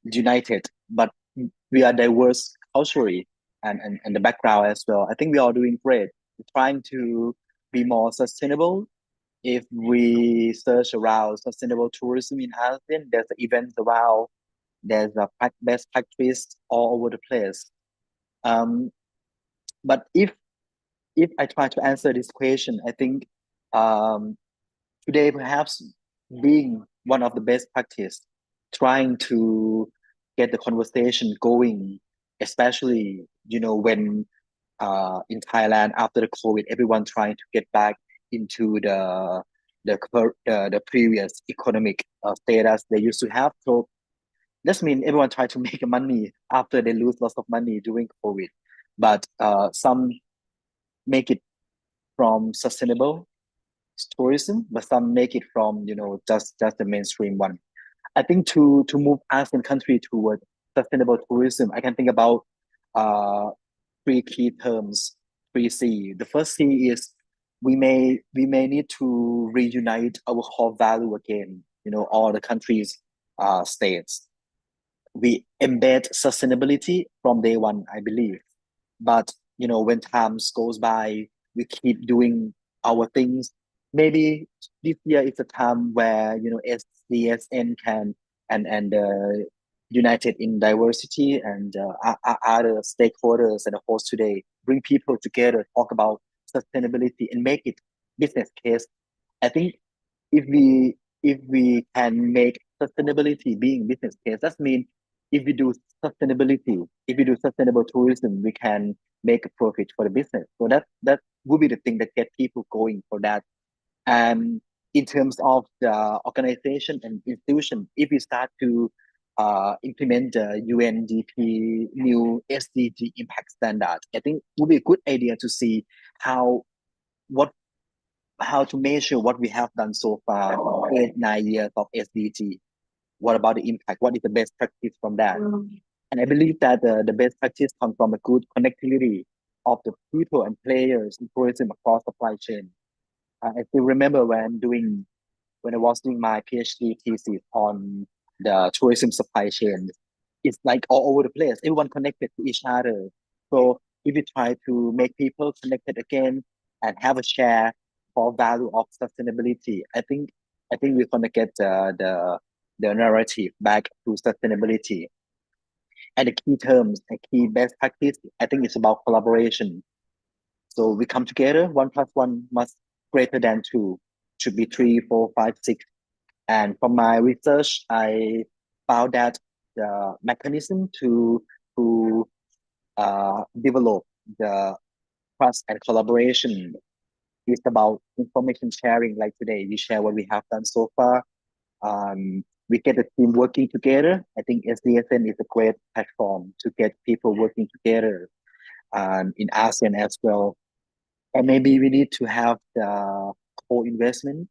united, but we are diverse culturally and the background as well. I think we are doing great. We're trying to be more sustainable. If we search around sustainable tourism in ASEAN, there's events around, there's a best practice all over the place. But if I try to answer this question, I think today perhaps being one of the best practice, trying to get the conversation going, especially when in Thailand after the COVID, everyone trying to get back into the previous economic status they used to have. So that means everyone try to make money after they lose lots of money during COVID. But some make it from sustainable tourism, but some make it from just the mainstream one. I think to move ASEAN country toward sustainable tourism, I can think about 3 key terms, 3 C. The first C is we may need to reunite our core value again. All the countries, states. We embed sustainability from day one, I believe. But when times goes by, we keep doing our things. Maybe this year is a time where SDSN can and United in Diversity and other stakeholders and hosts today bring people together, talk about sustainability and make it business case. I think if we can make sustainability being business case, that means if we do sustainability, if we do sustainable tourism, we can make a profit for the business. So that would be the thing that get people going for that. And in terms of the organization and institution, if we start to implement the UNDP new SDG impact standard, I think it would be a good idea to see how to measure what we have done so far, 8-9 years of SDG. What about the impact? What is the best practice from that? And I believe that the best practice comes from a good connectivity of the people and players in tourism across supply chain. I still remember when I was doing my PhD thesis on the tourism supply chain. It's like all over the place. Everyone connected to each other. So if we try to make people connected again and have a share for value of sustainability, I think we're gonna get the narrative back to sustainability. And the key terms and key best practice, I think it's about collaboration. So we come together, 1 + 1 must greater than 2, should be 3, 4, 5, 6. And from my research, I found that the mechanism to develop the trust and collaboration is about information sharing. Like today, we share what we have done so far. we get the team working together. I think SDSN is a great platform to get people working together in ASEAN as well. And maybe we need to have the co-investment,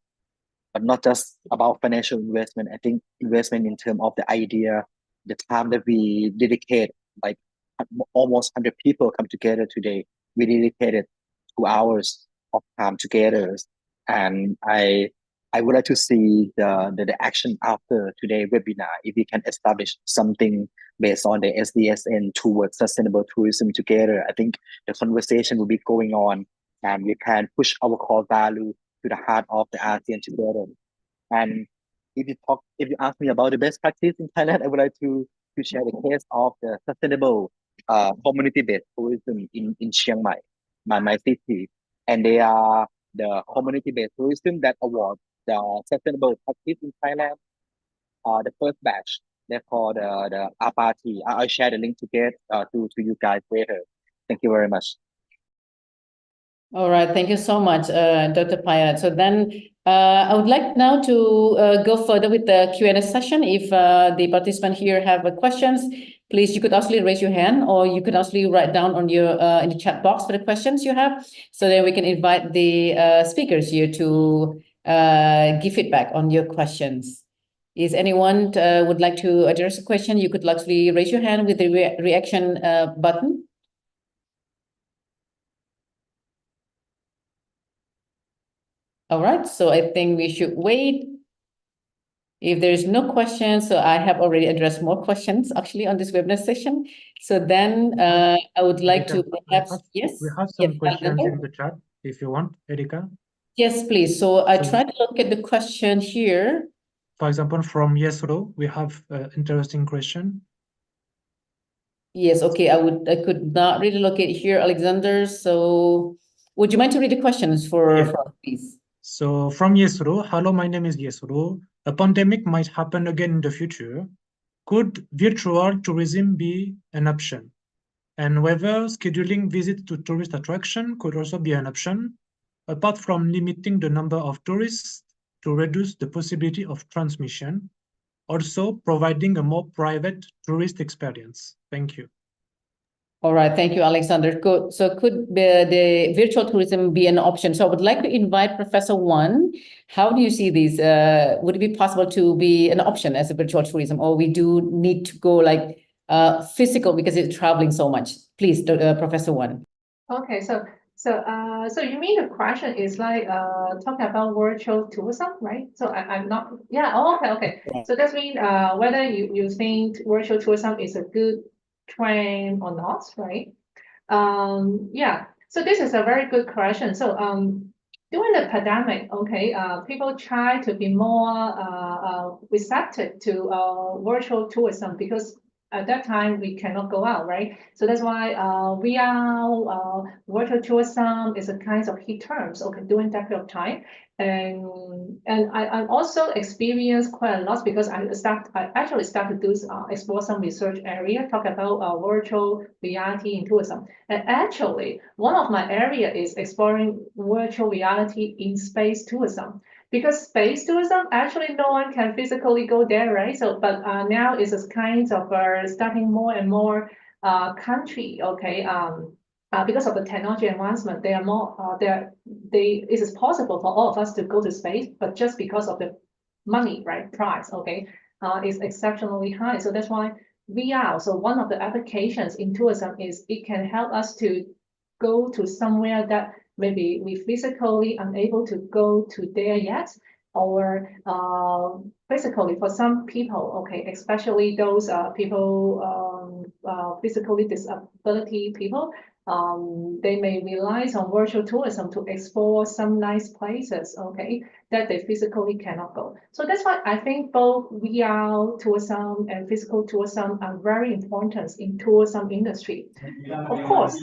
but not just about financial investment. I think investment in terms of the idea, the time that we dedicate, like almost 100 people come together today. We dedicated 2 hours of time together. And I would like to see the action after today's webinar, if we can establish something based on the SDSN towards sustainable tourism together. I think the conversation will be going on, and we can push our core value to the heart of the ASEAN together. And if you ask me about the best practice in Thailand, I would like to share the case of the sustainable community-based tourism in Chiang Mai, my city. And they are the community-based tourism that award the sustainable practice in Thailand. The first batch, they're called the Apati. I'll share the link to get to you guys later. Thank you very much. All right, thank you so much, Dr. Payat. So then I would like now to go further with the Q&A session. If the participants here have questions, please, you could actually raise your hand, or you could actually write down on your in the chat box for the questions you have, so that we can invite the speakers here to give feedback on your questions. Is anyone would like to address a question? You could actually raise your hand with the reaction button. All right, so I think we should wait. If there is no questions, so I have already addressed more questions actually on this webinar session. So then I would like to perhaps, yes. We have some questions in the chat if you want, Erika. Yes, please. So I tried to look at the question here. For example, from Yesro, we have an interesting question. Yes, okay, I could not really locate here, Alexander. So would you mind to read the questions for please? So from Yesro, hello, my name is Yesro. A pandemic might happen again in the future. Could virtual tourism be an option? And whether scheduling visits to tourist attraction could also be an option, apart from limiting the number of tourists to reduce the possibility of transmission, also providing a more private tourist experience. Thank you. All right, thank you, Alexander. Good. So could the virtual tourism be an option? So I would like to invite Professor Wan. How do you see these? Would it be possible to be an option as a virtual tourism, or we do need to go like physical because it's traveling so much? Please, Professor Wan. Okay, so you mean the question is like talking about virtual tourism, right? So I'm not, yeah. Oh, okay. So that means whether you think virtual tourism is a good trend or not, right? Yeah. So this is a very good question. So during the pandemic, okay, people try to be more receptive to virtual tourism, because at that time we cannot go out, right? So that's why VR, virtual tourism is a kind of hit terms, okay, during that period of time. And I also experienced quite a lot, because I actually started to explore some research area, talk about virtual reality in tourism. And actually, one of my area is exploring virtual reality in space tourism. Because space tourism, actually no one can physically go there, right? So, but now it's a kind of starting more and more country, okay? Because of the technology advancement, they are more, it is possible for all of us to go to space, but just because of the money, right, price, okay, is exceptionally high. So that's why VR, so one of the applications in tourism is it can help us to go to somewhere that maybe we physically unable to go to there yet, or physically for some people, okay, especially those people, physically disability people, they may rely on virtual tourism to explore some nice places, okay, that they physically cannot go. So that's why I think both VR tourism and physical tourism are very important in tourism industry. Of course,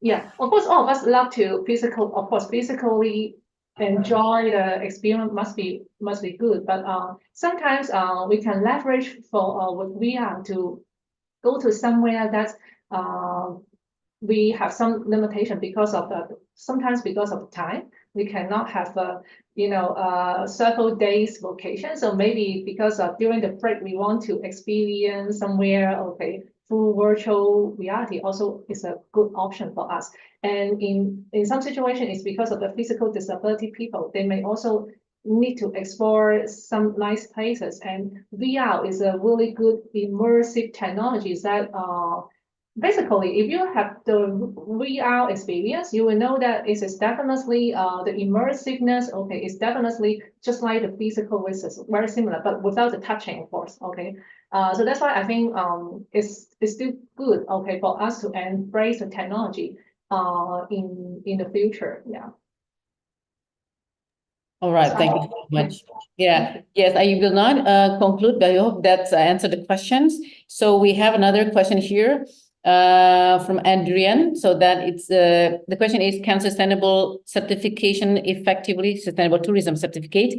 yeah, of course, all of us love to physically enjoy the experience must be good, but sometimes we can leverage for with VR to go to somewhere that we have some limitation because of sometimes because of time, we cannot have a several days vacation. So maybe because during the break we want to experience somewhere, okay, through virtual reality also is a good option for us. And in some situation, it's because of the physical disability people. They may also need to explore some nice places. And VR is a really good immersive technology that basically, if you have the VR experience, you will know that it is definitely the immersiveness. Okay, it's definitely just like the physical, which is very similar, but without the touching, of course. Okay, so that's why I think it's still good. Okay, for us to embrace the technology in the future. Yeah. All right, thank you so much. Yeah, yes, I will not conclude, but I hope that answered the questions. So we have another question here from Adrian. So that it's the question is, can sustainable tourism certificate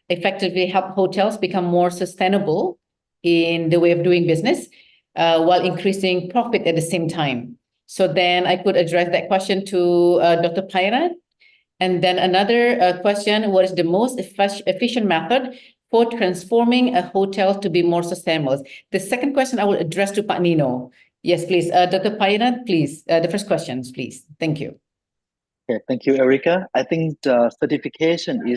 effectively help hotels become more sustainable in the way of doing business while increasing profit at the same time? So then I could address that question to Dr. Pairat. And then another question, what is the most efficient method for transforming a hotel to be more sustainable? The second question I will address to Pak Nino. Yes, please. Dr. Pairat, please. The first questions, please. Thank you. Okay, thank you, Erica. I think the certification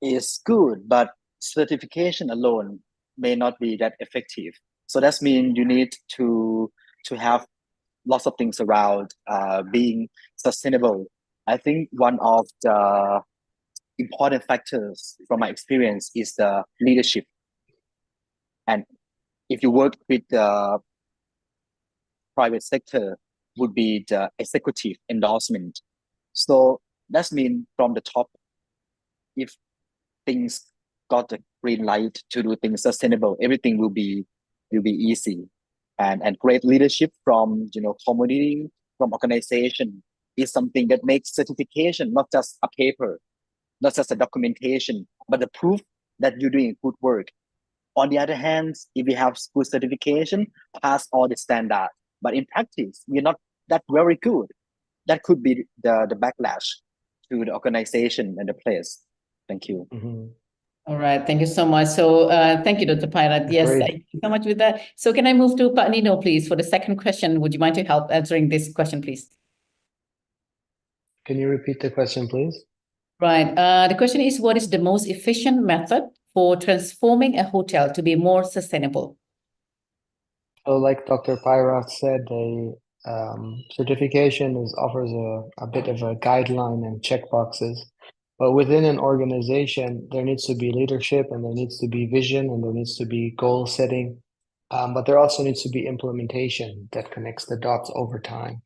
is good, but certification alone may not be that effective. So that means you need to have lots of things around being sustainable. I think one of the important factors from my experience is the leadership. And if you work with the private sector, would be the executive endorsement. So that means from the top, if things got a green light to do things sustainable, everything will be easy. And great leadership from community, from organization is something that makes certification not just a paper, not just a documentation, but the proof that you're doing good work. On the other hand, if we have good certification, pass all the standards, but in practice, we're not that very good. That could be the backlash to the organization and the place. Thank you. Mm-hmm. All right, thank you so much. So thank you, Dr. Pairat. Yes, thank you so much with that. So can I move to Pak Nino, please, for the second question? Would you mind to help answering this question, please? Can you repeat the question, please? Right. The question is, what is the most efficient method for transforming a hotel to be more sustainable? So like Dr. Pairat said, certification offers a bit of a guideline and checkboxes. But within an organization, there needs to be leadership and there needs to be vision and there needs to be goal setting. But there also needs to be implementation that connects the dots over time.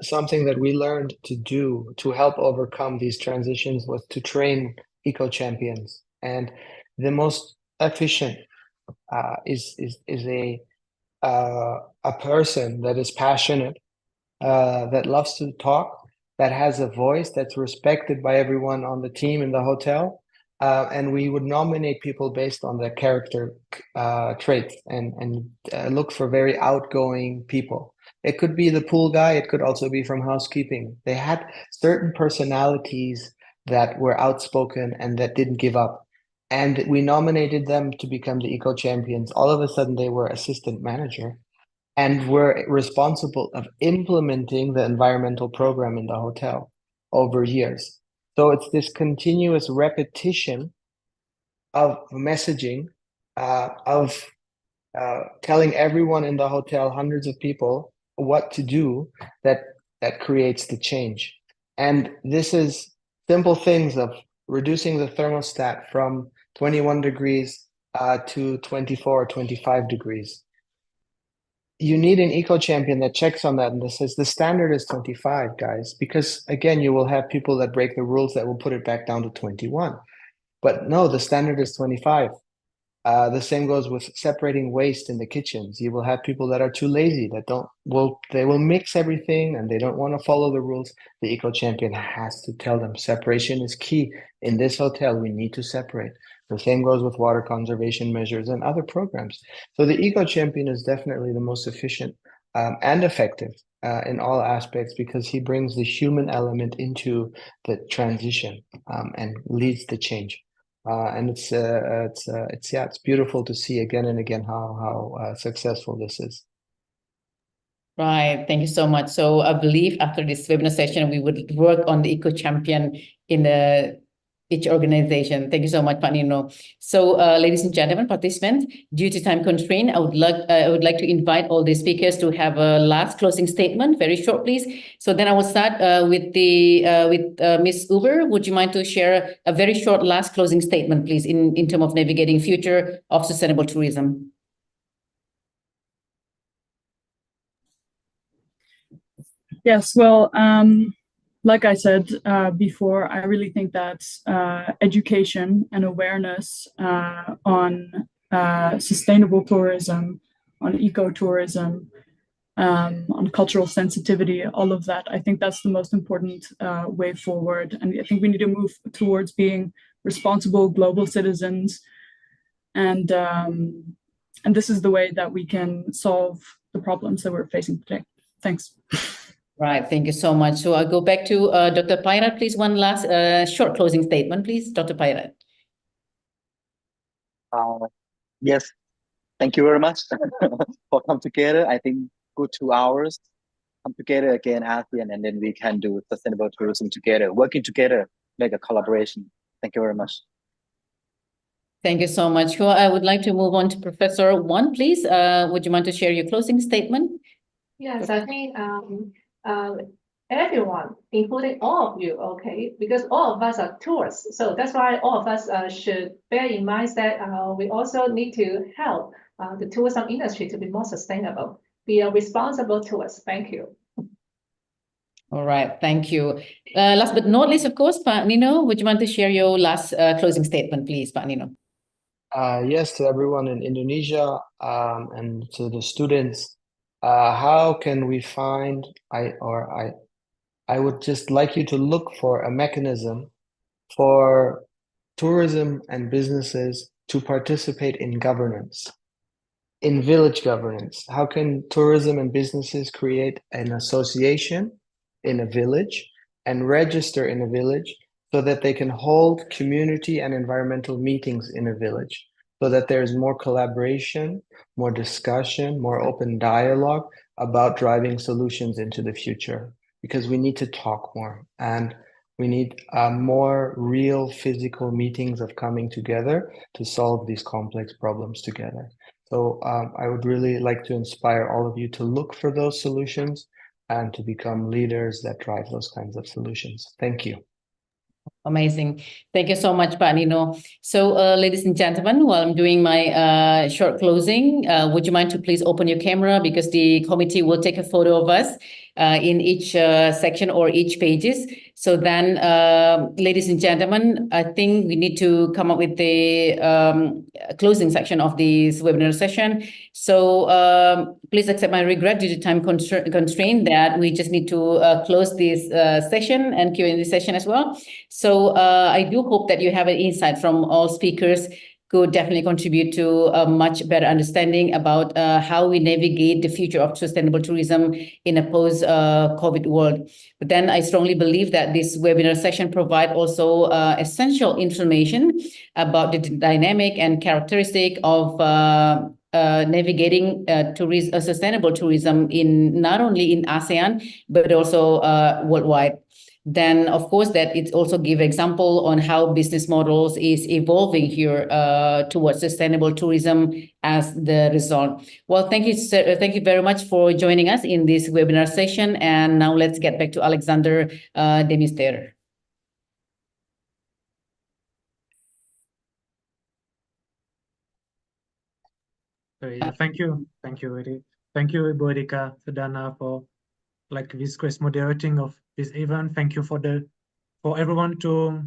Something that we learned to do to help overcome these transitions was to train eco-champions. And the most efficient is a person that is passionate, that loves to talk, that has a voice that's respected by everyone on the team in the hotel. And we would nominate people based on their character traits and look for very outgoing people. It could be the pool guy. It could also be from housekeeping. They had certain personalities that were outspoken and that didn't give up. And we nominated them to become the eco champions. All of a sudden, they were assistant manager and were responsible of implementing the environmental program in the hotel over years. So it's this continuous repetition of messaging, of telling everyone in the hotel, hundreds of people, what to do that creates the change. And this is simple things of reducing the thermostat from 21 degrees to 24 or 25 degrees. You need an eco champion that checks on that and that says the standard is 25, guys, because again, you will have people that break the rules that will put it back down to 21. But no, the standard is 25. The same goes with separating waste in the kitchens. You will have people that are too lazy, that they will mix everything and they don't want to follow the rules. The eco champion has to tell them separation is key. In this hotel, we need to separate. The same goes with water conservation measures and other programs. So the eco champion is definitely the most efficient and effective in all aspects because he brings the human element into the transition and leads the change. And it's beautiful to see again and again how successful this is. Right. Thank you so much. So I believe after this webinar session, we would work on the eco champion in each organization. Thank you so much, Pak Nino. So, ladies and gentlemen, participants, due to time constraint, I would like to invite all the speakers to have a last closing statement, very short, please. So then I will start with Ms. Uber. Would you mind to share a very short last closing statement, please, in terms of navigating future of sustainable tourism? Yes, well, like I said before, I really think that education and awareness on sustainable tourism, on ecotourism, on cultural sensitivity, all of that, I think that's the most important way forward. And I think we need to move towards being responsible global citizens. And this is the way that we can solve the problems that we're facing today. Thanks. Right, thank you so much. So I'll go back to Dr. Pairat, please. One last short closing statement, please, Dr. Pairat. Yes, thank you very much for come together. I think good 2 hours. Come together again, ASEAN, and then we can do sustainable tourism together, working together, make a collaboration. Thank you very much. Thank you so much. Well, I would like to move on to Professor Wan, please. Would you mind to share your closing statement? Yes, I think everyone, including all of you, okay, because all of us are tourists. So that's why all of us should bear in mind that we also need to help the tourism industry to be more sustainable, be a responsible tourist. Thank you. All right, thank you. Last but not least, of course, Pak Nino, would you mind to share your last closing statement, please, Pak Nino? Yes, to everyone in Indonesia and to the students, how can we find, I would just like you to look for a mechanism for tourism and businesses to participate in governance, in village governance. How can tourism and businesses create an association in a village and register in a village so that they can hold community and environmental meetings in a village, so that there's more collaboration, more discussion, more open dialogue about driving solutions into the future? Because we need to talk more and we need more real physical meetings of coming together to solve these complex problems together. So I would really like to inspire all of you to look for those solutions and to become leaders that drive those kinds of solutions. Thank you. Amazing. Thank you so much, Pak Nino. So, ladies and gentlemen, while I'm doing my short closing, would you mind to please open your camera, because the committee will take a photo of us in each section or each pages. So then, ladies and gentlemen, I think we need to come up with the closing section of this webinar session. So please accept my regret due to time constraint that we just need to close this session and Q&A session as well. So I do hope that you have an insight from all speakers could definitely contribute to a much better understanding about how we navigate the future of sustainable tourism in a post-COVID world. But then I strongly believe that this webinar session provide also essential information about the dynamic and characteristic of navigating sustainable tourism in not only in ASEAN, but also worldwide. Then, of course, that it also give example on how business models is evolving here towards sustainable tourism as the result. Well, thank you, sir. Thank you very much for joining us in this webinar session. And now let's get back to Alexander Demister. Yeah, thank you, Eri. Thank you, Ibu Erika Sedana, for this grace moderating of this event. Thank you for everyone to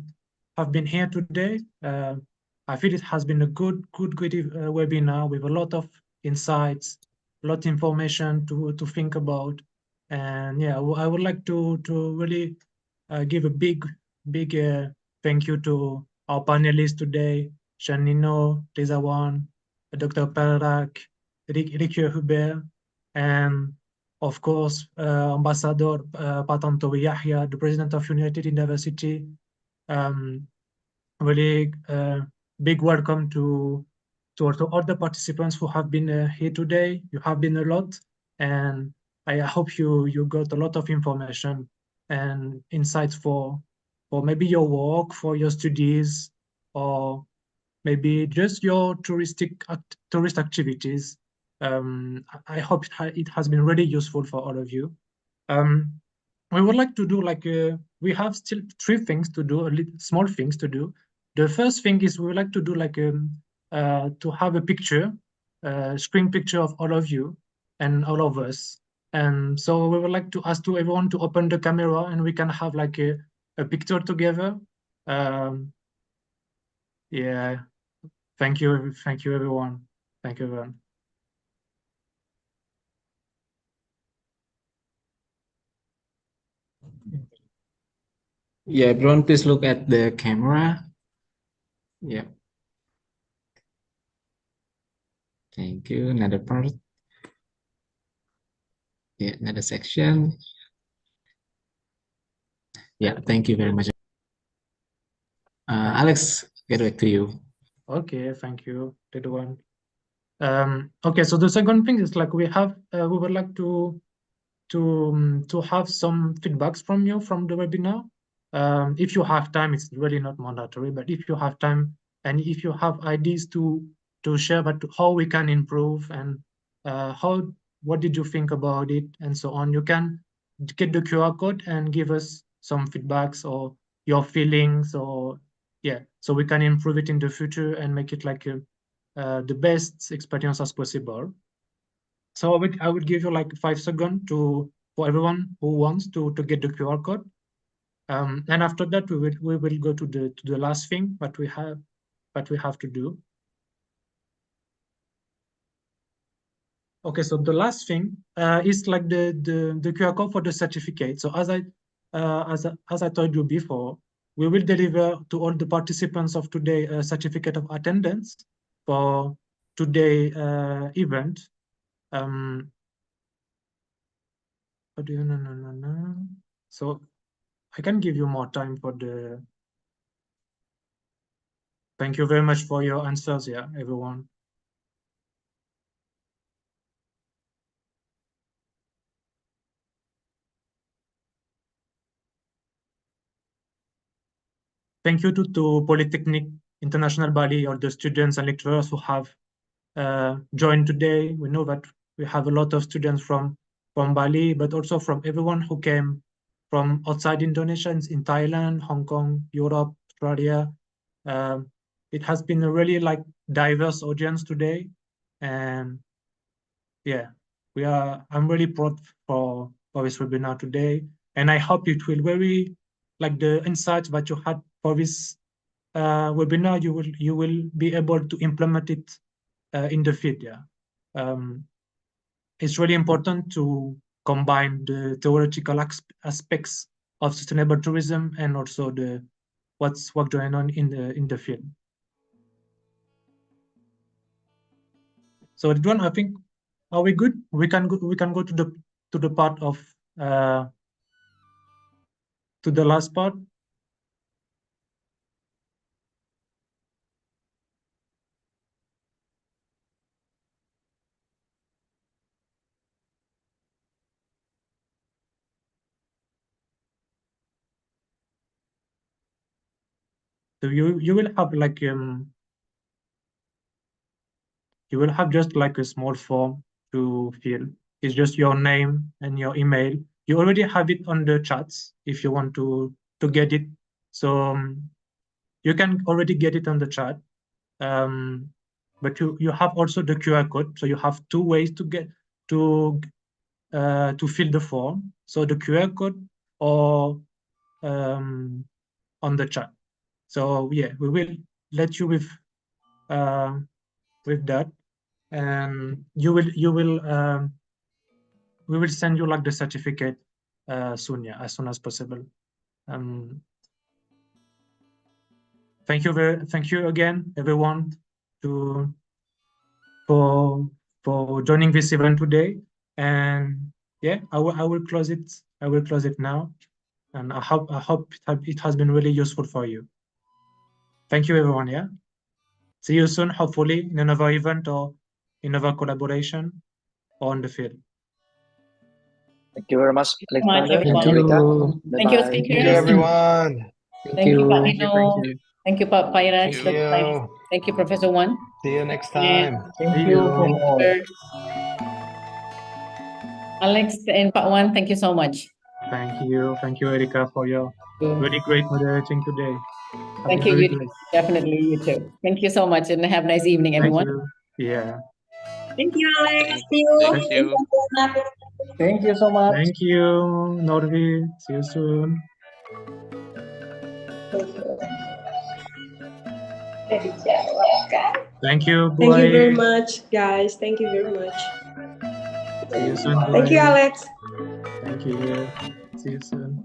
have been here today. I feel it has been a good webinar with a lot of insights, a lot of information to think about. And yeah, I would like to really give a big thank you to our panelists today, Shanino, Tezawan, Dr. Perak, Ricky Hubert, and of course, Ambassador Patantowi Yahya, the President of United University. Really big welcome to all the participants who have been here today. You have been a lot, and I hope you got a lot of information and insights for maybe your work, for your studies, or maybe just your tourist activities. I hope it has been really useful for all of you. We would like to do we have still 3 things to do, small things to do. The first thing is we would like to do to have a picture, screen picture of all of you and all of us. And so we would like to ask to everyone to open the camera and we can have like a picture together. Yeah, thank you everyone. Thank you everyone. Yeah, everyone, please look at the camera. Yeah. Thank you. Another part. Yeah, another section. Yeah, thank you very much. Alex, get back to you. Okay, thank you, everyone. Okay, so the second thing is like we would like to have some feedbacks from you from the webinar. If you have time, it's really not mandatory, but if you have time and if you have ideas to share about how we can improve and what did you think about it and so on, you can get the QR code and give us some feedbacks or your feelings, or yeah, so we can improve it in the future and make it like the best experience as possible. So I would give you like 5 seconds for everyone who wants to get the QR code. And after that, we will go to the last thing that we have to do. Okay, so the last thing is like the QR code for the certificate. So as I told you before, we will deliver to all the participants of today a certificate of attendance for today event. So I can give you more time for the. Thank you very much for your answers, yeah, everyone. Thank you to Polytechnic International Bali, all the students and lecturers who have joined today. We know that we have a lot of students from Bali, but also from everyone who came from outside Indonesia, in Thailand, Hong Kong, Europe, Australia. It has been a really like diverse audience today, and yeah, I'm really proud for this webinar today, and I hope it will very like the insights that you had for this webinar, you will be able to implement it in the field. Yeah, it's really important to combine the theoretical aspects of sustainable tourism and also what's going on in the field. So Ridwan, I think, are we good? We can go to the part of to the last part. So you will have like you will have just like a small form to fill. It's just your name and your email. You already have it on the chats if you want to get it. So you can already get it on the chat. But you have also the QR code. So you have 2 ways to get to fill the form. So the QR code or on the chat. So yeah, we will let you with that, and we will send you like the certificate soon, yeah, as soon as possible. Thank you again, everyone, for joining this event today, and yeah, I will close it. I will close it now, and I hope it has been really useful for you. Thank you, everyone. Yeah, see you soon. Hopefully, in another event or in another collaboration or on the field. Thank you very much, Thank you so much, Alexander and Thank everyone. Erica. you. Thank you, Bye-bye. Thank you, speakers. everyone. Thank you, Pak Thank you. Dino. Thank you. Thank you, Pak Pairaj, Thank Dr. Pairaj. you. Thank you, Professor Wan. See you next And time. Thank See you you. for all. Alex and Pak Wan, thank you so much. Thank you. Thank you, Erica, for your You. really great moderating today. Have Thank been you. very You great. definitely you too. Thank you so much, and have a nice evening, Thank everyone. you. Yeah. Thank you, Alex. See you. Thank you. Thank you so much. Thank you, Norvi. See you soon. Thank you, Thank you very Boy. much, guys. Thank you very much. See you soon, Boy. Thank you, Alex. Thank you. See you soon.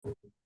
you.